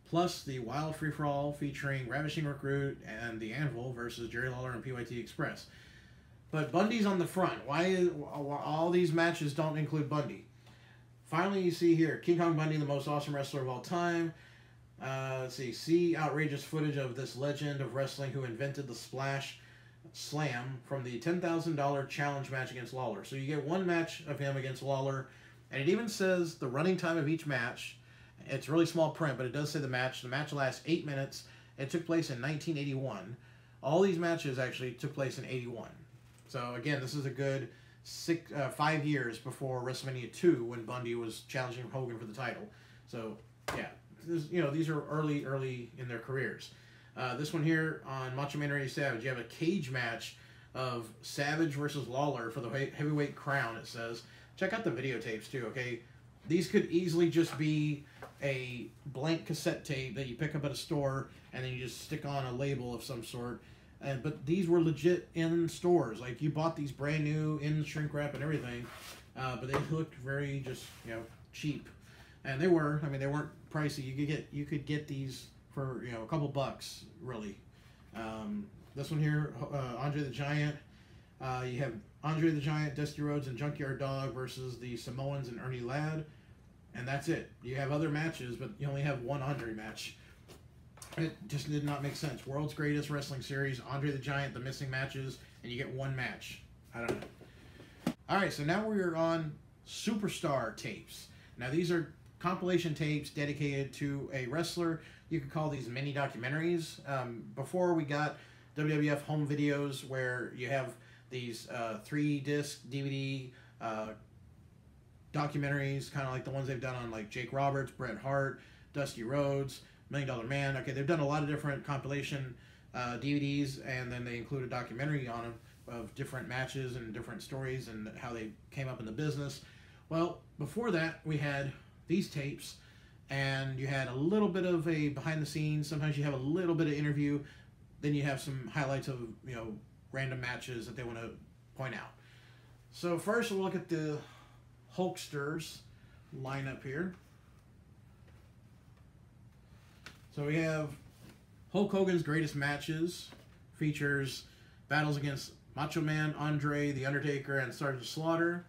plus the Wild Free For All featuring Ravishing Recruit and the Anvil versus Jerry Lawler and PYT Express. But Bundy's on the front. Why all these matches don't include Bundy? Finally, you see here King Kong Bundy, the most awesome wrestler of all time. Let's see outrageous footage of this legend of wrestling who invented the Splash Slam from the $10,000 challenge match against Lawler. So you get one match of him against Lawler, and it even says the running time of each match. It's really small print, but it does say the match. The match lasts 8 minutes. It took place in 1981. All these matches actually took place in 81. So again, this is a good 5 years before WrestleMania 2 when Bundy was challenging Hogan for the title. So yeah, these are early in their careers. This one here on Macho Man Randy Savage, you have a cage match of Savage versus Lawler for the heavyweight crown, it says. Check out the videotapes too, okay? These could easily just be a blank cassette tape that you pick up at a store and then you just stick on a label of some sort. But these were legit in stores. Like, you bought these brand new in shrink wrap and everything, but they looked very just, cheap. And they were. I mean, they weren't pricey. You could get these for, a couple bucks, really. This one here, Andre the Giant. You have Andre the Giant, Dusty Rhodes, and Junkyard Dog versus the Samoans and Ernie Ladd. And that's it. You have other matches, but you only have one Andre match. It just did not make sense. World's Greatest Wrestling Series, Andre the Giant, the missing matches, and you get one match. I don't know. Alright, so now we're on Superstar tapes. Now these are compilation tapes dedicated to a wrestler. You could call these mini documentaries. Before we got WWF home videos where you have these 3-disc DVD documentaries, kind of like the ones they've done on like Jake Roberts, Bret Hart, Dusty Rhodes, $1 Million Man. Okay, they've done a lot of different compilation DVDs, and then they include a documentary on them of different matches and different stories and how they came up in the business. Well, before that, we had these tapes, and you had a little bit of a behind the scenes. Sometimes you have a little bit of interview. Then you have some highlights of, random matches that they want to point out. So first, we'll look at the Hulksters lineup here. So we have Hulk Hogan's Greatest Matches, features battles against Macho Man, Andre, The Undertaker, and Sergeant Slaughter.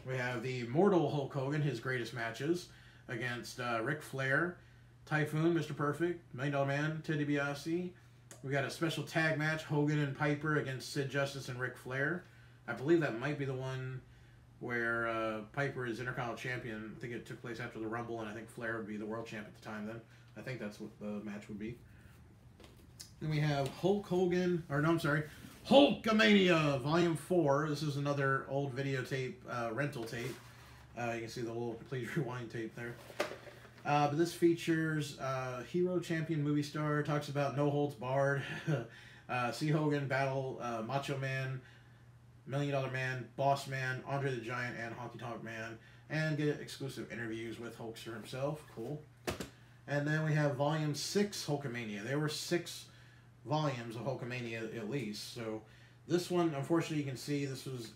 We have the Immortal Hulk Hogan, his greatest matches, against Ric Flair, Typhoon, Mr. Perfect, $1 Million Man, Ted DiBiase. We got a special tag match, Hogan and Piper against Sid Justice and Ric Flair. I believe that might be the one where Piper is Intercontinental Champion. I think it took place after the Rumble, and I think Flair would be the World Champ at the time then. I think that's what the match would be. Then we have Hulkamania Volume 4. This is another old videotape, rental tape. You can see the little Please Rewind tape there. But this features Hero Champion Movie Star, talks about No Holds Barred, see Hogan battle Macho Man, $1 Million Man, Boss Man, Andre the Giant, and Honky Tonk Man, and get exclusive interviews with Hulkster himself. Cool. And then we have Volume 6, Hulkamania. There were 6 volumes of Hulkamania at least. So this one, unfortunately, you can see this was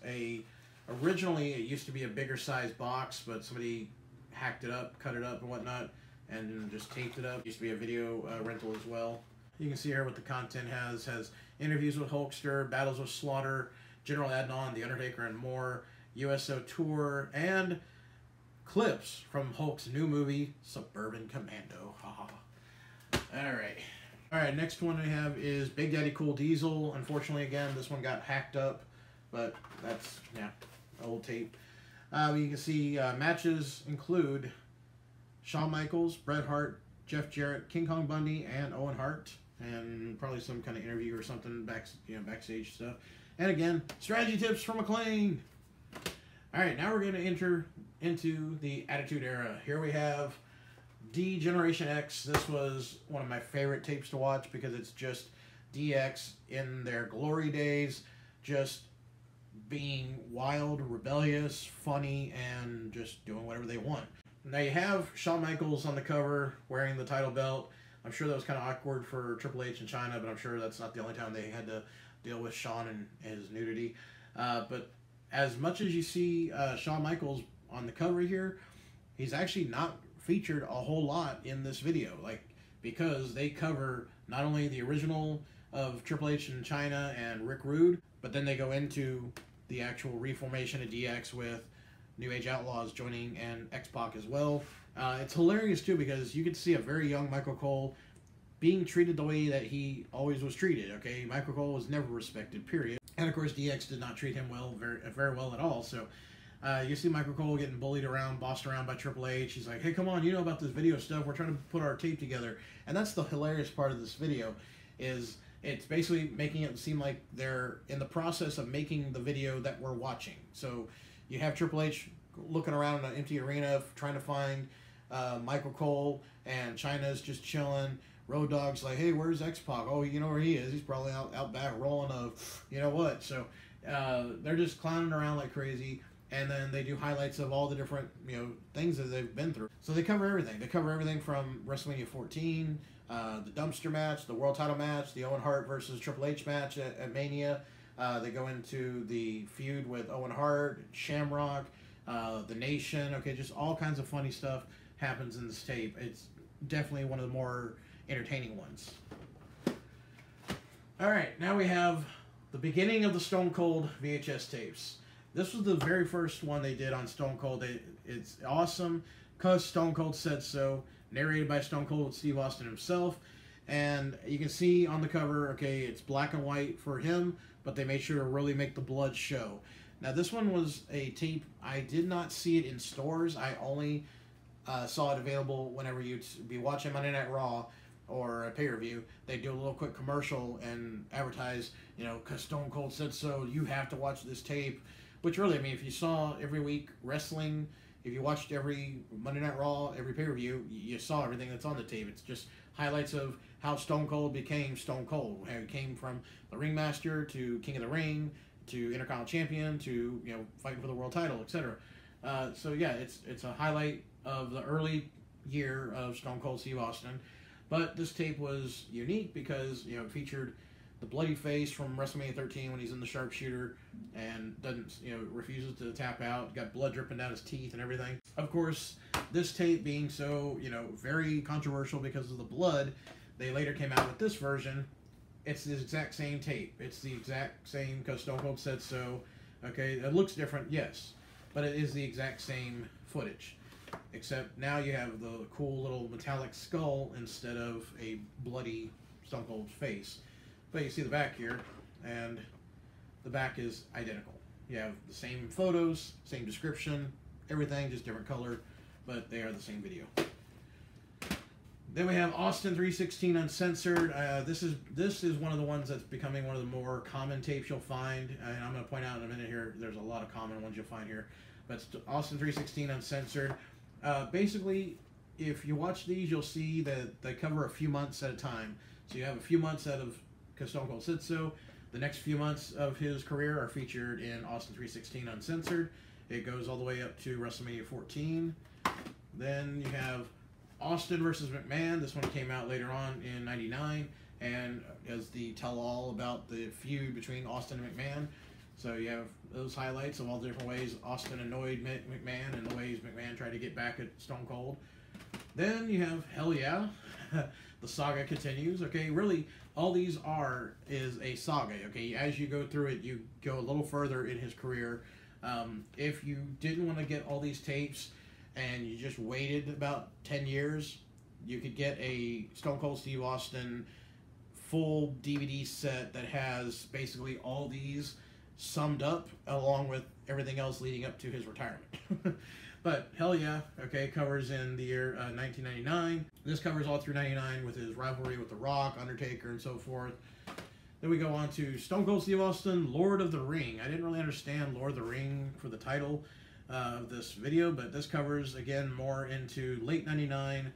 originally it used to be a bigger size box, but somebody hacked it up, cut it up and whatnot, and just taped it up. Used to be a video rental as well. You can see here what the content has interviews with Hulkster, battles with Slaughter, General Adnan, The Undertaker, and more, USO tour, and clips from Hulk's new movie, Suburban Commando. Alright, next one we have is Big Daddy Cool Diesel. Unfortunately, again, this one got hacked up, but that's, yeah, old tape. You can see matches include Shawn Michaels, Bret Hart, Jeff Jarrett, King Kong Bundy, and Owen Hart, and probably some kind of interview or something, backstage stuff. And again, strategy tips from McLean. Alright, now we're going to enter into the Attitude Era. Here we have D Generation X. This was one of my favorite tapes to watch because it's just DX in their glory days, just being wild, rebellious, funny, and just doing whatever they want. Now you have Shawn Michaels on the cover wearing the title belt. I'm sure that was kind of awkward for Triple H in China, but I'm sure that's not the only time they had to deal with Shawn and his nudity. But as much as you see Shawn Michaels on the cover here, he's actually not featured a whole lot in this video, because they cover not only the original of Triple H in China and Rick Rude, but then they go into the actual reformation of DX with New Age Outlaws joining and X-Pac as well. It's hilarious too because you can see a very young Michael Cole being treated the way that he always was treated. Okay, Michael Cole was never respected, period. And of course, DX did not treat him well, very well at all. So you see Michael Cole getting bullied around, bossed around by Triple H. He's like, hey, come on, you know about this video stuff. We're trying to put our tape together. And that's the hilarious part of this video, is it's basically making it seem like they're in the process of making the video that we're watching. So you have Triple H looking around in an empty arena trying to find Michael Cole, and Chyna's just chilling. Road Dogg's like, hey, where's X-Pac? Oh, you know where he is. He's probably out back rolling a, you know what. So they're just clowning around like crazy. And then they do highlights of all the different, things that they've been through. So they cover everything. They cover everything from WrestleMania 14, the dumpster match, the world title match, the Owen Hart versus Triple H match at Mania. They go into the feud with Owen Hart, Shamrock, the Nation. Okay, just all kinds of funny stuff happens in this tape. It's definitely one of the more entertaining ones. All right, now we have the beginning of the Stone Cold VHS tapes. This was the very first one they did on Stone Cold. It's awesome because Stone Cold said so. Narrated by Stone Cold Steve Austin himself. And you can see on the cover, okay, it's black and white for him, but they made sure to really make the blood show. Now, this one was a tape. I did not see it in stores. I only saw it available whenever you'd be watching Monday Night Raw or a pay-per-view. They do a little quick commercial and advertise, because Stone Cold said so, you have to watch this tape. Which really, I mean, if you saw every week wrestling, if you watched every Monday Night Raw, every pay-per-view, you saw everything that's on the tape. It's just highlights of how Stone Cold became Stone Cold. How he came from the Ringmaster to King of the Ring to Intercontinental Champion to, fighting for the world title, etc. So yeah, it's a highlight of the early year of Stone Cold Steve Austin. But this tape was unique because, it featured the bloody face from WrestleMania 13 when he's in the sharpshooter and doesn't, refuses to tap out. Got blood dripping down his teeth and everything. Of course, this tape being so, very controversial because of the blood, they later came out with this version. It's the exact same tape. It's the exact same because Stone Cold said so. Okay, it looks different, yes, but it is the exact same footage. Except now you have the cool little metallic skull instead of a bloody Stone Cold face. But you see the back here, and the back is identical. You have the same photos, same description, everything, just different color, but they are the same video. Then we have Austin 316 Uncensored. This is one of the ones that's becoming one of the more common tapes you'll find, and I'm going to point out in a minute here, there's a lot of common ones you'll find here. But it's Austin 316 Uncensored. Basically, if you watch these, you'll see that they cover a few months at a time. So you have a few months out of because Stone Cold said so. The next few months of his career are featured in Austin 316 Uncensored. It goes all the way up to WrestleMania 14. Then you have Austin versus McMahon. This one came out later on in '99 and as the tell-all about the feud between Austin and McMahon. So you have those highlights of all the different ways Austin annoyed McMahon and the ways McMahon tried to get back at Stone Cold. Then you have Hell Yeah. The saga continues. Okay, really, all these is a saga. Okay, as you go through it, you go a little further in his career. If you didn't want to get all these tapes and you just waited about 10 years, you could get a Stone Cold Steve Austin full DVD set that has basically all these summed up along with everything else leading up to his retirement. But Hell Yeah, okay, covers in the year 1999. This covers all through 99 with his rivalry with The Rock, Undertaker, and so forth. Then we go on to Stone Cold Steve Austin, Lord of the Ring. I didn't really understand Lord of the Ring for the title of this video, but this covers, again, more into late 99.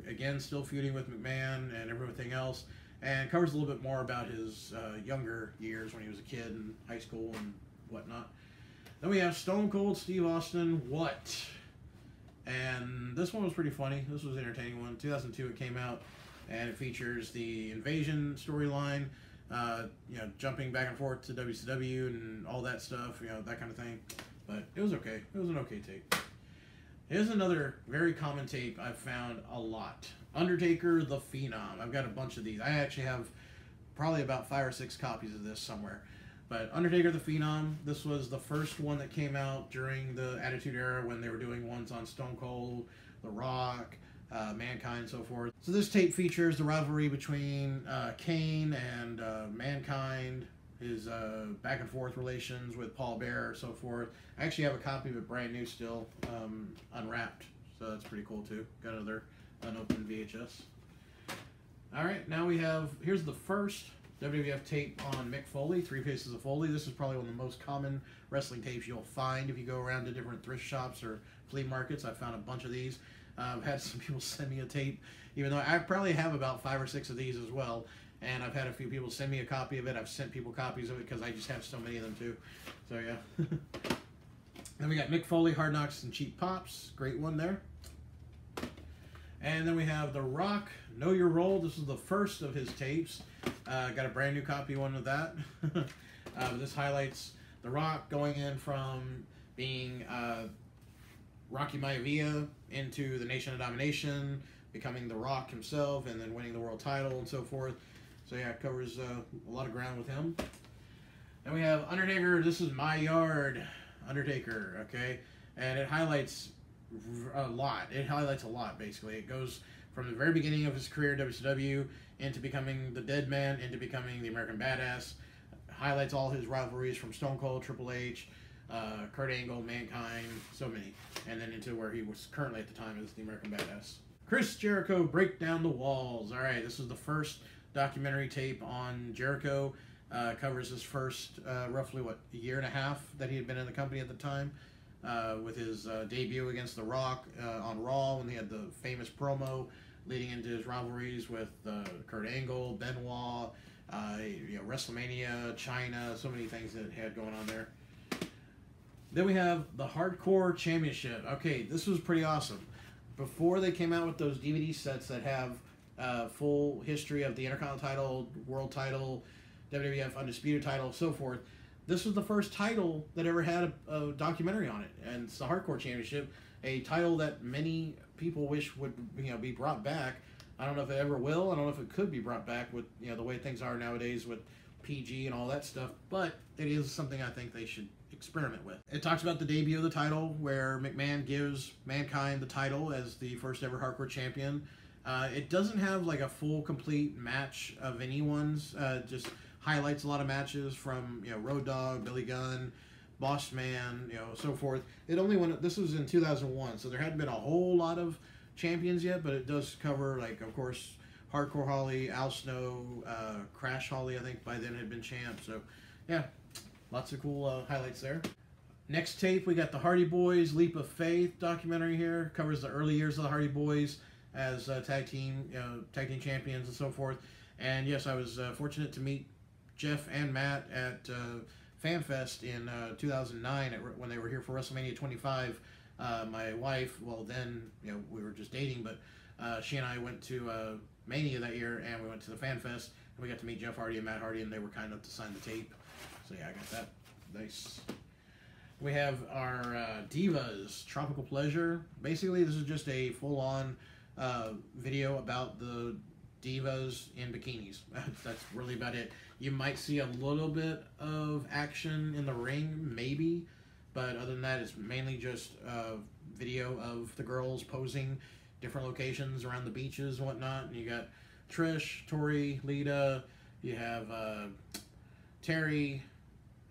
Again, still feuding with McMahon and everything else. And covers a little bit more about his younger years when he was a kid in high school and whatnot. Then we have Stone Cold Steve Austin, What? And this one was pretty funny. This was an entertaining one. 2002 it came out, and it features the Invasion storyline, jumping back and forth to WCW and all that stuff, that kind of thing. But it was okay. It was an okay tape. Here's another very common tape I've found a lot. Undertaker the Phenom. I've got a bunch of these. I actually have probably about 5 or 6 copies of this somewhere. But Undertaker the Phenom, this was the first one that came out during the Attitude Era when they were doing ones on Stone Cold, The Rock, Mankind, and so forth. So this tape features the rivalry between Kane and Mankind, his back and forth relations with Paul Bearer, so forth. I actually have a copy of it brand new still, unwrapped, so that's pretty cool too. Got another unopened VHS. Alright, now we have, here's the first WWF tape on Mick Foley, Three Faces of Foley. This is probably one of the most common wrestling tapes you'll find if you go around to different thrift shops or flea markets. I found a bunch of these. I've had some people send me a tape, even though I probably have about 5 or 6 of these as well. And I've had a few people send me a copy of it. I've sent people copies of it because I just have so many of them too. So yeah. Then we got Mick Foley, Hard Knocks and Cheap Pops. Great one there. And then we have The Rock, Know Your Role. This is the first of his tapes. Got a brand new copy one of that. This highlights The Rock going in from being Rocky Maivia into the Nation of Domination, becoming The Rock himself, and then winning the world title and so forth. So yeah, it covers a lot of ground with him. Then we have Undertaker, This Is My Yard, Undertaker, okay? And it highlights a lot. It highlights a lot, basically. It goes from the very beginning of his career in WCW into becoming the Dead Man, into becoming the American Badass. Highlights all his rivalries from Stone Cold, Triple H, Kurt Angle, Mankind, so many. And then into where he was currently at the time as the American Badass. Chris Jericho, Break Down the Walls. All right, this is the first documentary tape on Jericho. Covers his first, roughly, a year and a half that he had been in the company at the time. With his debut against The Rock on Raw, when he had the famous promo leading into his rivalries with Kurt Angle, Benoit, WrestleMania, China, so many things that had going on there. Then we have the Hardcore Championship. Okay, this was pretty awesome. Before they came out with those DVD sets that have full history of the Intercontinental title, World title, WWF Undisputed title, so forth, this was the first title that ever had a documentary on it, and it's the Hardcore Championship, a title that many people wish would be brought back. I don't know if it ever will. I don't know if it could be brought back with the way things are nowadays with PG and all that stuff, but it is something I think they should experiment with. It talks about the debut of the title, where McMahon gives Mankind the title as the first ever Hardcore Champion. It doesn't have like a full complete match of anyone's, just highlights a lot of matches from Road Dogg, Billy Gunn, Boss Man, so forth. It only went. This was in 2001, so there hadn't been a whole lot of champions yet, but it does cover, like, of course, Hardcore Holly, Al Snow, Crash Holly, I think by then had been champ. So yeah, lots of cool highlights there. Next tape, we got the Hardy Boys Leap of Faith documentary here. Covers the early years of the Hardy Boys as tag team champions and so forth. And yes, I was fortunate to meet Jeff and Matt at FanFest in 2009 when they were here for WrestleMania 25. My wife, well then, we were just dating, but she and I went to Mania that year, and we went to the FanFest, and we got to meet Jeff Hardy and Matt Hardy, and they were kind enough to sign the tape. So yeah, I got that. Nice. We have our Divas Tropical Pleasure. Basically, this is just a full-on video about the divas in bikinis. That's really about it. You might see a little bit of action in the ring, maybe, but other than that, it's mainly just video of the girls posing different locations around the beaches and whatnot. And you got Trish, Tori, Lita. You have Terry,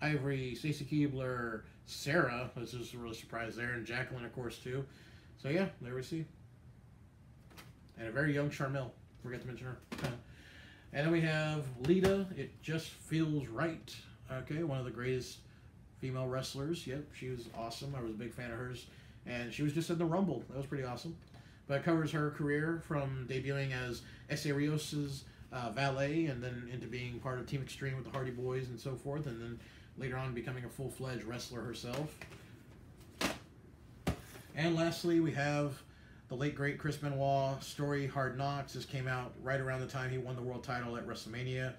Ivory, Stacey Keebler, Sarah. This is a really surprise there, and Jacqueline, of course, too. So yeah, there we see. And a very young Charmel. Forgot to mention her. And then we have Lita. It Just Feels Right. Okay, one of the greatest female wrestlers. Yep, she was awesome. I was a big fan of hers. And she was just in the Rumble. That was pretty awesome. But it covers her career from debuting as Essa Rios' valet, and then into being part of Team Extreme with the Hardy Boys and so forth, and then later on becoming a full-fledged wrestler herself. And lastly, we have the late, great Chris Benoit story, Hard Knocks. This came out right around the time he won the world title at WrestleMania,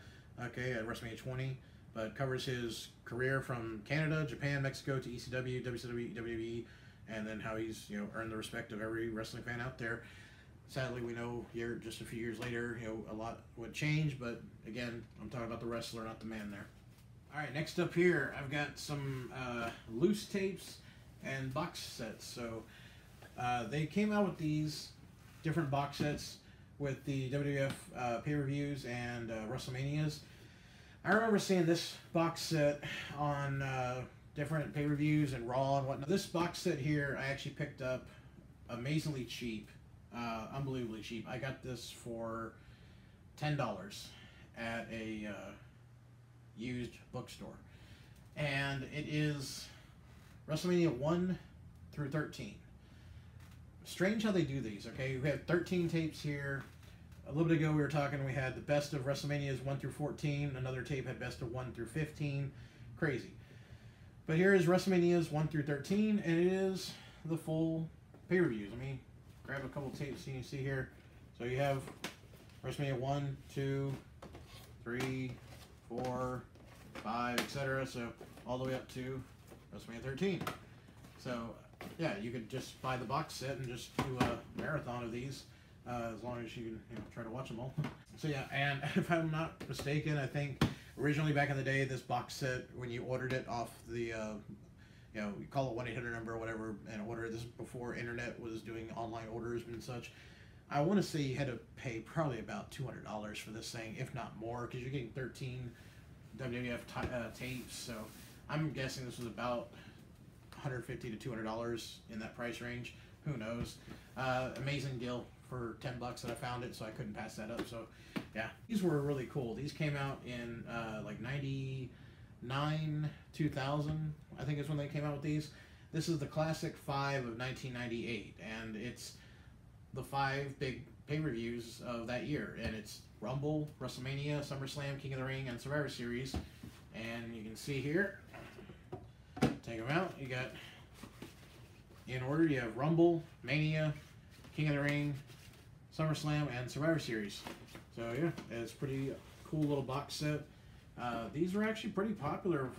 okay, at WrestleMania 20. But it covers his career from Canada, Japan, Mexico to ECW, WCW, WWE, and then how he's, you know, earned the respect of every wrestling fan out there. Sadly, we know here, just a few years later, you know, a lot would change, but again, I'm talking about the wrestler, not the man there. All right, next up here, I've got some loose tapes and box sets. So they came out with these different box sets with the WWF pay-per-views and WrestleManias. I remember seeing this box set on different pay-per-views and Raw and whatnot. This box set here, I actually picked up amazingly cheap. Unbelievably cheap. I got this for $10 at a used bookstore, and it is WrestleMania 1 through 13. Strange how they do these. Okay, we have 13 tapes here. A little bit ago we were talking, we had the best of WrestleManias 1 through 14. Another tape had best of 1 through 15. Crazy. But here is WrestleManias 1 through 13, and it is the full pay-per-views. Let me grab a couple tapes so you can see here. So you have WrestleMania 1, 2, 3, 4, 5, etc. So all the way up to WrestleMania 13. So yeah, you could just buy the box set and just do a marathon of these, as long as you can, you know, try to watch them all. So yeah, and if I'm not mistaken, I think originally back in the day, this box set, when you ordered it off the you know, you call it 1-800 number or whatever and order it. This is before internet was doing online orders and such. I want to say you had to pay probably about $200 for this thing, if not more, because you're getting 13 WWF tapes. So I'm guessing this was about $150 to $200 in that price range. Who knows? Amazing deal for $10 that I found it, so I couldn't pass that up. So yeah, these were really cool. These came out in like 99, 2000, I think is when they came out with these. This is the Classic 5 of 1998, and it's the 5 big pay-per-views of that year, and it's Rumble, WrestleMania, SummerSlam, King of the Ring, and Survivor Series. And you can see here, take them out, you got, in order, you have Rumble, Mania, King of the Ring, SummerSlam, and Survivor Series. So yeah, it's pretty cool little box set. These were actually pretty popular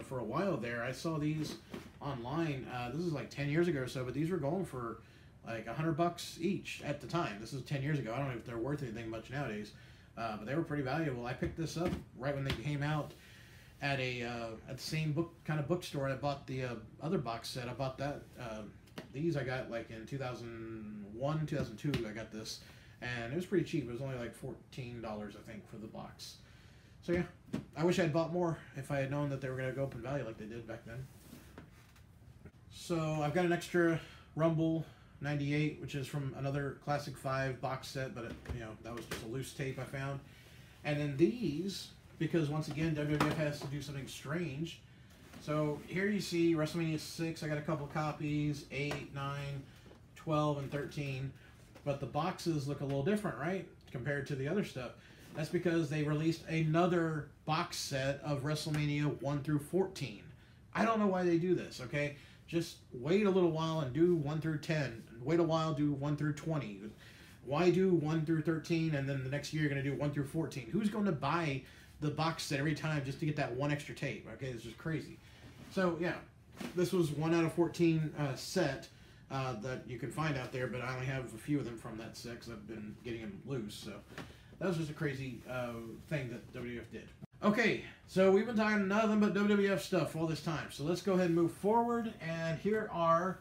for a while there. I saw these online. This is like 10 years ago or so, but these were going for like $100 each at the time. This is 10 years ago. I don't know if they're worth anything much nowadays, but they were pretty valuable. I picked this up right when they came out at the same bookstore. I bought the other box set. I bought that. These I got like in 2001, 2002. I got this, and it was pretty cheap. It was only like $14, I think, for the box. So yeah, I wish I had bought more if I had known that they were going to go up in value like they did back then. So I've got an extra Rumble 98, which is from another Classic 5 box set, but you know, that was just a loose tape I found. And then these, because once again WWF has to do something strange. So here you see WrestleMania 6. I got a couple copies, 8, 9, 12, and 13. But the boxes look a little different, right, compared to the other stuff. That's because they released another box set of WrestleMania 1 through 14. I don't know why they do this, okay? Just wait a little while and do 1 through 10. Wait a while, do 1 through 20. Why do 1 through 13 and then the next year you're going to do 1 through 14? Who's going to buy the box set every time just to get that one extra tape? Okay, it's just crazy. So, yeah. This was 1 out of 14 set that you can find out there, but I only have a few of them from that set because I've been getting them loose. So that was just a crazy thing that WWF did. Okay, so we've been talking nothing but WWF stuff all this time. So let's go ahead and move forward. And here are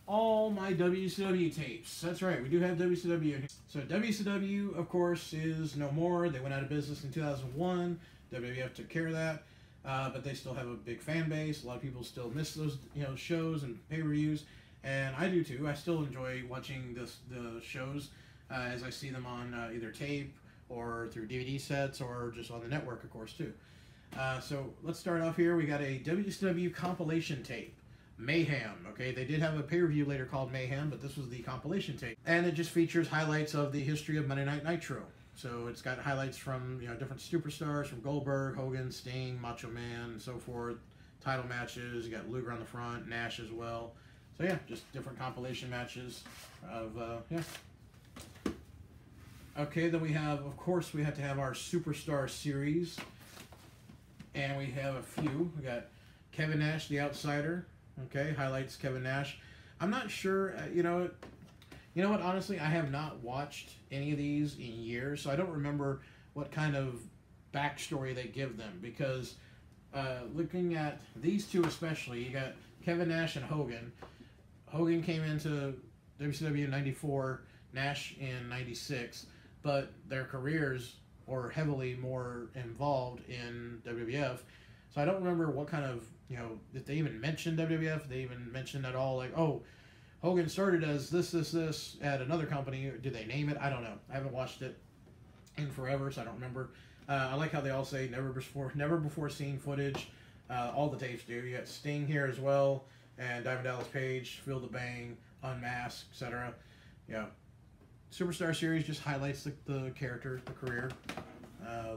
all my WCW tapes. That's right, we do have WCW in here. So WCW, of course, is no more. They went out of business in 2001. WWF took care of that. But they still have a big fan base. A lot of people still miss those, shows and pay-per-views, and I do too. I still enjoy watching the shows as I see them on either tape or through DVD sets or just on the network, of course, too. So let's start off here. We got a WCW compilation tape, Mayhem. Okay, they did have a pay-per-view later called Mayhem, but this was the compilation tape, and it just features highlights of the history of Monday Night Nitro. So it's got highlights from different superstars, from Goldberg, Hogan, Sting, Macho Man, and so forth. Title matches. You got Luger on the front, Nash as well. So yeah, just different compilation matches of yeah. Okay, then we have, of course, we have to have our Superstar series, and we have a few. We got Kevin Nash, the Outsider. Okay, highlights Kevin Nash. I'm not sure. You know what? Honestly, I have not watched any of these in years, so I don't remember what kind of backstory they give them. Because looking at these two especially, you got Kevin Nash and Hogan. Hogan came into WCW in '94, Nash in '96, but their careers were heavily more involved in WWF. So I don't remember what kind of, if they even mentioned WWF, if they even mentioned at all, like, oh, Hogan started as this at another company. Did they name it? I don't know. I haven't watched it in forever, so I don't remember. I like how they all say never before seen footage. All the tapes do. You got Sting here as well, and Diamond Dallas Page, Feel the Bang, Unmasked, etc. Yeah. Superstar series just highlights the character, the career.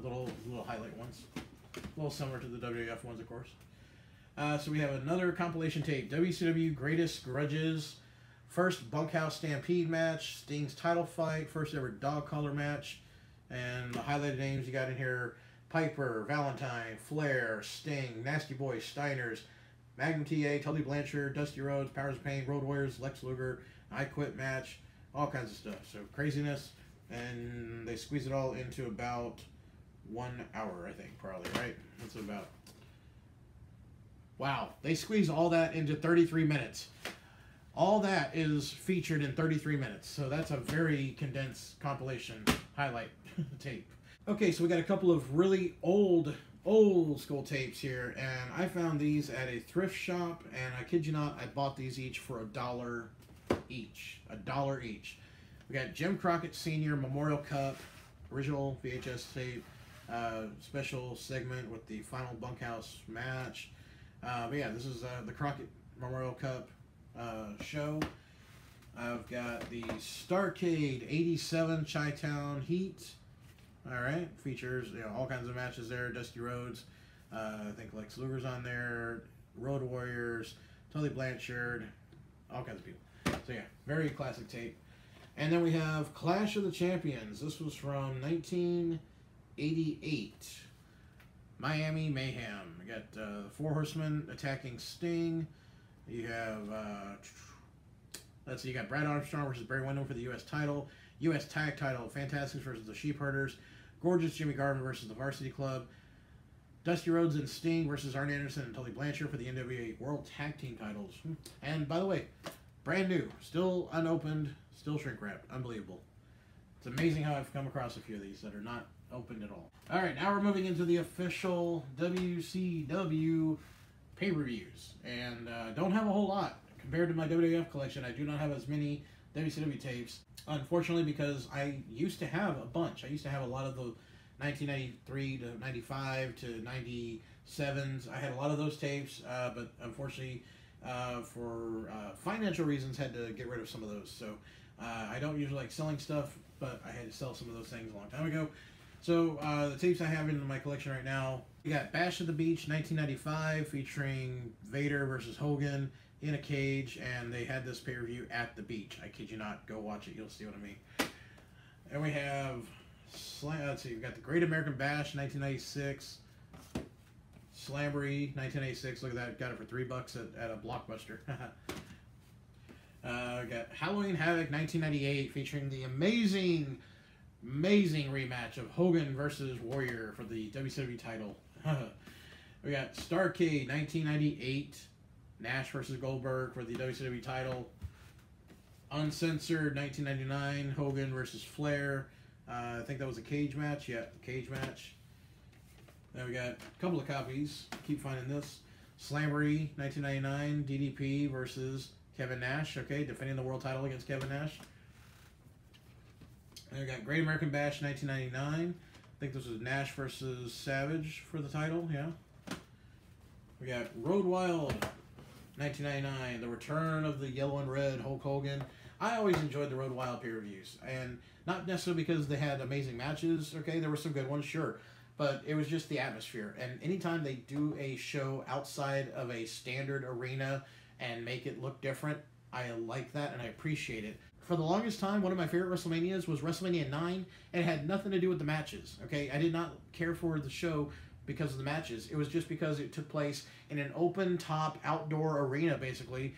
Little highlight ones. A little similar to the WWF ones, of course. So we have another compilation tape. WCW Greatest Grudges. First Bunkhouse Stampede match, Sting's title fight, first ever dog collar match, and the highlighted names you got in here: Piper, Valentine, Flair, Sting, Nasty Boy, Steiners, Magnum TA, Tully Blanchard, Dusty Rhodes, Powers of Pain, Road Warriors, Lex Luger, I Quit match, all kinds of stuff. So craziness, and they squeeze it all into about 1 hour, I think, probably, right? That's about... Wow, they squeeze all that into 33 minutes. All that is featured in 33 minutes, so that's a very condensed compilation highlight tape. Okay, so we got a couple of really old school tapes here, and I found these at a thrift shop, and I kid you not, I bought these each for $1 each. $1 each. We got Jim Crockett Sr. Memorial Cup, original VHS tape, special segment with the final bunkhouse match. But yeah, this is the Crockett Memorial Cup show. I've got the Starrcade '87 Chi-Town Heat. All right, features all kinds of matches there. Dusty Rhodes, I think Lex Luger's on there. Road Warriors, Tully Blanchard, all kinds of people. So yeah, very classic tape. And then we have Clash of the Champions. This was from 1988. Miami Mayhem. We got the Four Horsemen attacking Sting. You have, let's see, you got Brad Armstrong versus Barry Windham for the U.S. title. U.S. tag title, Fantastics versus the Sheepherders. Gorgeous Jimmy Garvin versus the Varsity Club. Dusty Rhodes and Sting versus Arn Anderson and Tully Blanchard for the NWA World Tag Team titles. And by the way, brand new, still unopened, still shrink wrapped. Unbelievable. It's amazing how I've come across a few of these that are not opened at all. All right, now we're moving into the official WCW pay-per-views, and don't have a whole lot compared to my WWF collection. I do not have as many WCW tapes, unfortunately, because I used to have a bunch. I used to have a lot of the 1993 to 95 to 97s. I had a lot of those tapes, but unfortunately, for financial reasons, had to get rid of some of those. So I don't usually like selling stuff, but I had to sell some of those things a long time ago. So the tapes I have in my collection right now, we got Bash at the Beach 1995 featuring Vader versus Hogan in a cage, and they had this pay-per-view at the beach. I kid you not, go watch it, you'll see what I mean. And we have, let's see, we've got the Great American Bash 1996, Slamboree, 1986. Look at that. Got it for $3 at a Blockbuster. Got Halloween Havoc, 1998, featuring the amazing rematch of Hogan versus Warrior for the WCW title. We got Starrcade, 1998, Nash versus Goldberg for the WCW title. Uncensored, 1999, Hogan versus Flair. I think that was a cage match. Yeah, cage match. Then we got a couple of copies. Keep finding this. Slamboree, 1999, DDP versus Kevin Nash. Okay, defending the world title against Kevin Nash. Then we got Great American Bash, 1999. I think this was Nash versus Savage for the title. Yeah. We got Road Wild, 1999. The return of the yellow and red Hulk Hogan. I always enjoyed the Road Wild pay-per-views, and not necessarily because they had amazing matches. Okay, there were some good ones, sure, but it was just the atmosphere. And anytime they do a show outside of a standard arena and make it look different, I like that and I appreciate it. For the longest time, one of my favorite WrestleManias was WrestleMania 9, and it had nothing to do with the matches. Okay, I did not care for the show because of the matches. It was just because it took place in an open-top outdoor arena, basically,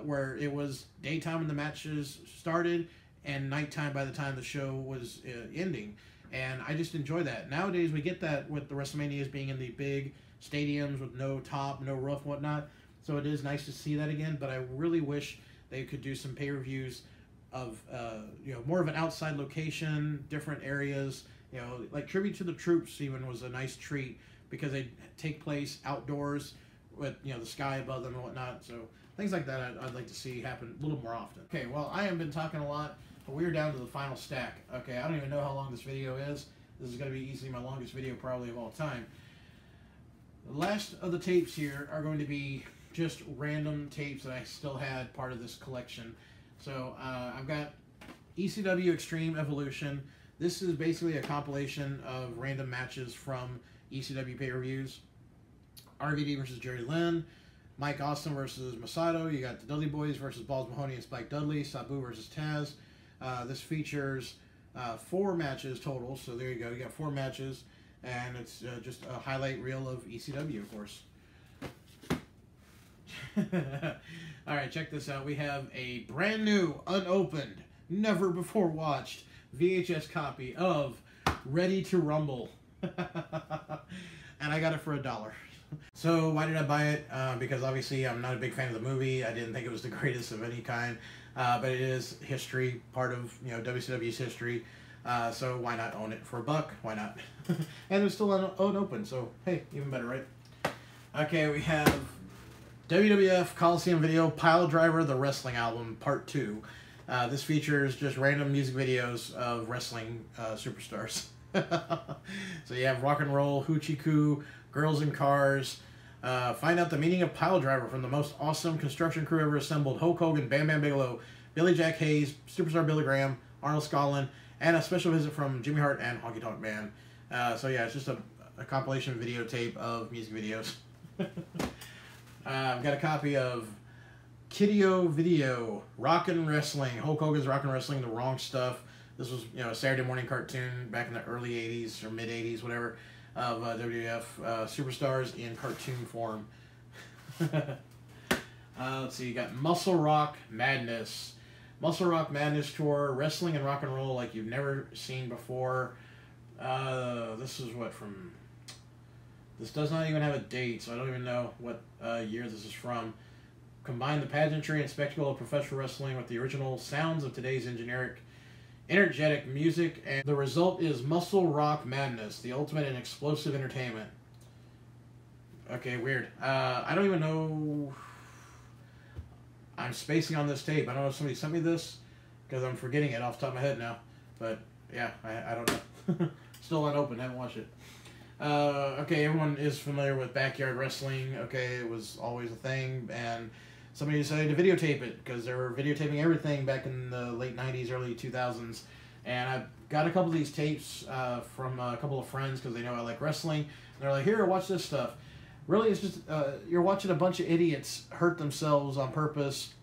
where it was daytime when the matches started and nighttime by the time the show was ending. And I just enjoy that. Nowadays, we get that with the WrestleManias being in the big stadiums with no top, no roof, whatnot. So it is nice to see that again, but I really wish they could do some pay-per-views of, more of an outside location, different areas. Like Tribute to the Troops even was a nice treat because they take place outdoors with, the sky above them and whatnot. So things like that I'd like to see happen a little more often. Okay, well, I haven't been talking a lot, but we're down to the final stack. Okay, I don't even know how long this video is. This is going to be easily my longest video probably of all time. The last of the tapes here are going to be just random tapes that I still had part of this collection. So I've got ECW Extreme Evolution. This is basically a compilation of random matches from ECW pay-per-views. RVD versus Jerry Lynn, Mike Austin versus Masato. You got the Dudley Boys versus Balls Mahoney and Spike Dudley. Sabu versus Taz. This features 4 matches total. So there you go. You got 4 matches, and it's just a highlight reel of ECW, of course. All right, check this out. We have a brand new, unopened, never before watched VHS copy of Ready to Rumble. And I got it for $1. So why did I buy it? Because obviously I'm not a big fan of the movie. I didn't think it was the greatest of any kind. But it is history, part of WCW's history. So why not own it for $1? Why not? And it's still unopened, so hey, even better, right? Okay, we have WWF Coliseum Video Pile Driver, the Wrestling Album, Part 2. This features just random music videos of wrestling superstars. So you have Rock and Roll, Hoochie Coo, Girls in Cars. Find out the meaning of Pile Driver from the most awesome construction crew ever assembled. Hulk Hogan, Bam Bam Bigelow, Billy Jack Hayes, Superstar Billy Graham, Arnold Scotland, and a special visit from Jimmy Hart and Honky Tonk Man. So yeah, it's just a compilation videotape of music videos. I've got a copy of Kiddio Video, Rockin' Wrestling, Hulk Hogan's Rockin' Wrestling, The Wrong Stuff. This was, a Saturday morning cartoon back in the early 80s or mid 80s, whatever, of WWF superstars in cartoon form. Let's see, you got Muscle Rock Madness. Muscle Rock Madness Tour, wrestling and rock and roll like you've never seen before. This is what from... This does not even have a date, so I don't even know what year this is from. Combine the pageantry and spectacle of professional wrestling with the original sounds of today's energetic music, and the result is Muscle Rock Madness, the ultimate in explosive entertainment. Okay, weird. I don't even know... I'm spacing on this tape. I don't know if somebody sent me this, because I'm forgetting it off the top of my head now. But, yeah, I don't know. Still unopened, haven't watched it. Okay, everyone is familiar with backyard wrestling. Okay, it was always a thing, and somebody decided to videotape it because they were videotaping everything back in the late 90s, early 2000s. And I got a couple of these tapes from a couple of friends because they know I like wrestling. And they're like, here, watch this stuff. Really, it's just you're watching a bunch of idiots hurt themselves on purpose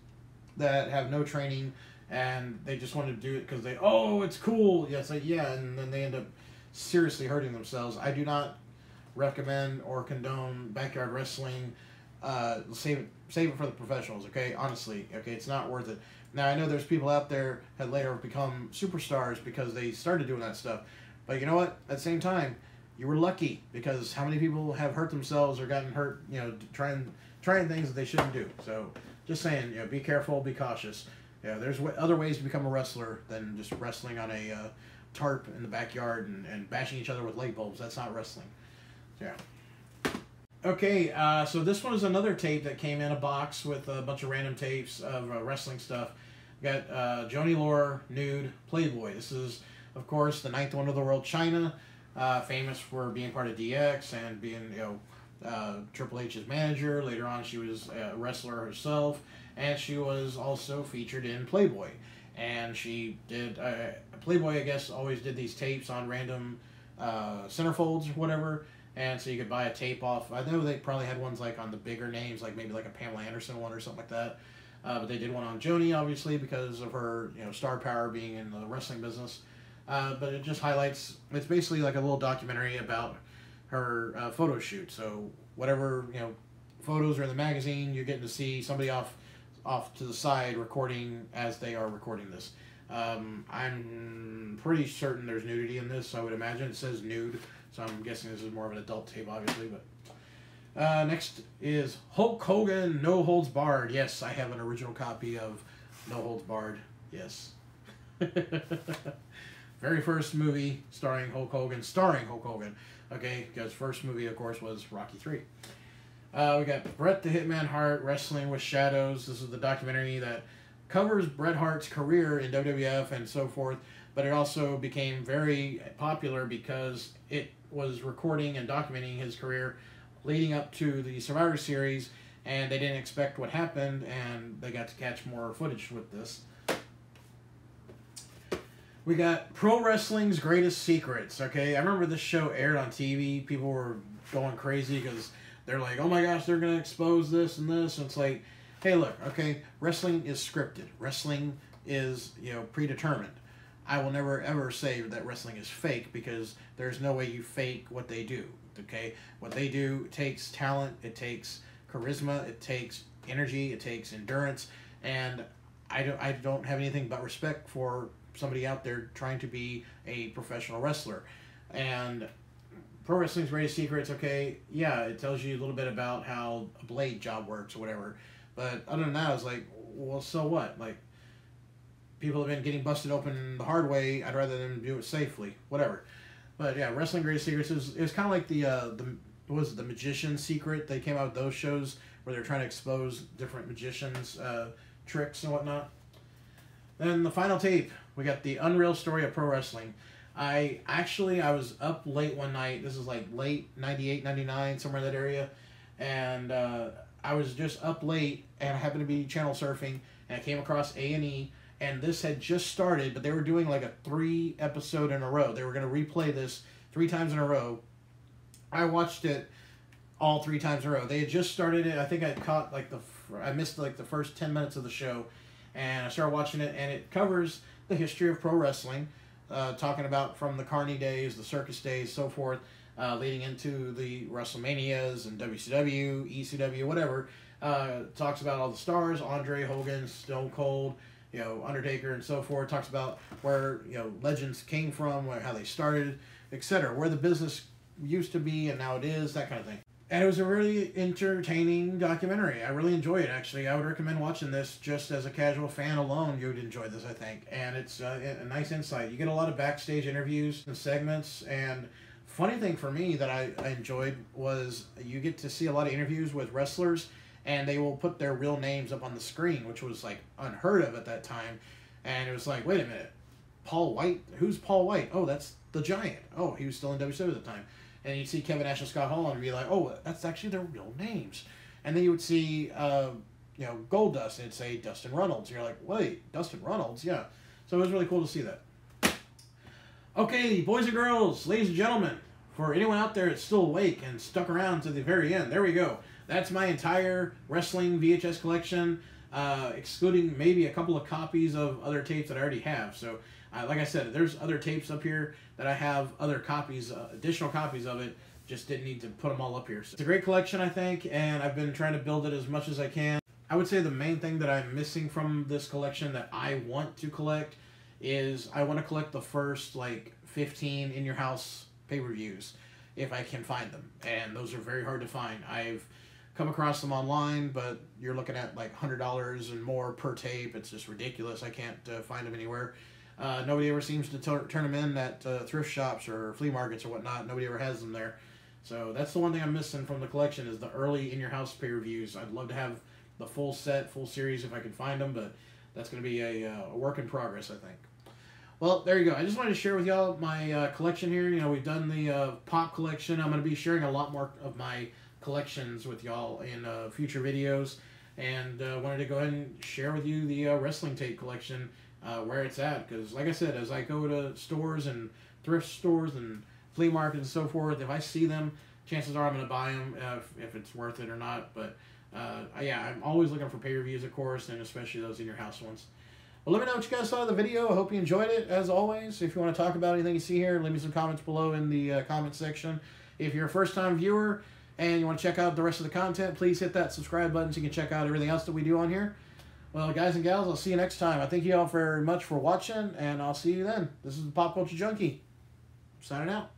that have no training, and they just want to do it because it's cool. Yeah, it's like, yeah, and then they end up seriously hurting themselves. I do not recommend or condone backyard wrestling. Save it for the professionals, okay? Honestly, okay, it's not worth it. Now, I know there's people out there that later become superstars because they started doing that stuff. But you know what? At the same time, you were lucky, because how many people have hurt themselves or gotten hurt, you know, trying things that they shouldn't do. So, just saying, you know, be careful, be cautious. Yeah, there's other ways to become a wrestler than just wrestling on a tarp in the backyard and bashing each other with light bulbs. That's not wrestling. Yeah. Okay, so this one is another tape that came in a box with a bunch of random tapes of wrestling stuff. We got Joni Lore, nude, Playboy. This is, of course, the 9th wonder of the world, China, famous for being part of DX and being, you know, Triple H's manager. Later on, she was a wrestler herself, and she was also featured in Playboy. And she did, Playboy, I guess, always did these tapes on random centerfolds or whatever. And so you could buy a tape off. I know they probably had ones like on the bigger names, like maybe like a Pamela Anderson one or something like that. But they did one on Joni, obviously, because of her, you know, star power being in the wrestling business. But it just highlights, it's basically like a little documentary about her photo shoot. So whatever, you know, photos are in the magazine, you're getting to see somebody off to the side recording as they are recording this. I'm pretty certain there's nudity in this, so I would imagine it says nude. So I'm guessing this is more of an adult tape, obviously. But next is Hulk Hogan, No Holds Barred. Yes, I have an original copy of No Holds Barred. Yes. Very first movie starring Hulk Hogan. Okay, because first movie, of course, was Rocky III. We got Bret the Hitman Hart, Wrestling with Shadows. This is the documentary that covers Bret Hart's career in WWF and so forth. But it also became very popular because it was recording and documenting his career leading up to the Survivor Series, and they didn't expect what happened, and they got to catch more footage with this. We got Pro Wrestling's Greatest Secrets, okay? I remember this show aired on TV. People were going crazy because they're like, oh my gosh, they're going to expose this and this. And it's like, hey, look, okay, wrestling is scripted. Wrestling is, you know, predetermined. I will never ever say that wrestling is fake, because there's no way you fake what they do, okay? What they do takes talent, it takes charisma, it takes energy, it takes endurance, and I don't have anything but respect for somebody out there trying to be a professional wrestler. And Pro Wrestling's Greatest Secrets, okay, yeah, it tells you a little bit about how a blade job works or whatever, but other than that, it's like, well, so what? Like, people have been getting busted open the hard way. I'd rather them do it safely. Whatever. But yeah, Wrestling Greatest Secrets is kind of like what was it, the Magician's Secret? They came out with those shows where they're trying to expose different magicians' tricks and whatnot. Then the final tape, we got the Unreal Story of Pro Wrestling. I was up late one night. This is like late 98, 99, somewhere in that area. And I was just up late, and I happened to be channel surfing, and I came across A&E. And this had just started, but they were doing like a 3 episode in a row. They were going to replay this 3 times in a row. I watched it all 3 times in a row. They had just started it. I think I caught like I missed like the first 10 minutes of the show, and I started watching it. And it covers the history of pro wrestling, talking about from the Carney days, the circus days, so forth, leading into the WrestleManias and WCW, ECW, whatever. Talks about all the stars: Andre, Hogan, Stone Cold, you know, Undertaker, and so forth. Talks about where, you know, legends came from, how they started, etc., where the business used to be and now it is, that kind of thing. And it was a really entertaining documentary. I really enjoyed it, actually. I would recommend watching this just as a casual fan alone. You would enjoy this, I think. And it's a nice insight. You get a lot of backstage interviews and segments. And funny thing for me that I enjoyed was you get to see a lot of interviews with wrestlers, and they will put their real names up on the screen, which was like unheard of at that time. And it was like, wait a minute, Paul White? Who's Paul White? Oh, that's the Giant. Oh, he was still in WCW at the time. And you'd see Kevin Nash and Scott Hall and be like, oh, that's actually their real names. And then you would see, you know, Goldust, and it'd say Dustin Runnels. And you're like, wait, Dustin Runnels? Yeah. So it was really cool to see that. Okay, boys and girls, ladies and gentlemen, for anyone out there that's still awake and stuck around to the very end, there we go. That's my entire wrestling VHS collection, excluding maybe a couple of copies of other tapes that I already have. So, like I said, there's other tapes up here that I have other copies, additional copies of it just didn't need to put them all up here. So it's a great collection, I think, and I've been trying to build it as much as I can. I would say the main thing that I'm missing from this collection that I want to collect is I want to collect the first like 15 in your house pay-per-views if I can find them, and those are very hard to find. I've come across them online, but you're looking at like $100 and more per tape. It's just ridiculous. I can't find them anywhere. Nobody ever seems to turn them in at thrift shops or flea markets or whatnot. Nobody ever has them there. So that's the one thing I'm missing from the collection is the early in-your-house pay-per-views. I'd love to have the full set, full series if I can find them, but that's going to be a work in progress, I think. Well, there you go. I just wanted to share with y'all my collection here. You know, we've done the pop collection. I'm going to be sharing a lot more of my collections with y'all in future videos, and wanted to go ahead and share with you the wrestling tape collection, where it's at, because like I said, as I go to stores and thrift stores and flea markets and so forth, if I see them, chances are I'm going to buy them if it's worth it or not. But yeah, I'm always looking for pay-per-views, of course, and especially those in your house ones. Well, let me know what you guys thought of the video. I hope you enjoyed it, as always. If you want to talk about anything you see here, leave me some comments below in the comment section. If you're a first-time viewer and you want to check out the rest of the content, please hit that subscribe button so you can check out everything else that we do on here. Well, guys and gals, I'll see you next time. I thank you all very much for watching, and I'll see you then. This is the Pop Culture Junkie, signing out.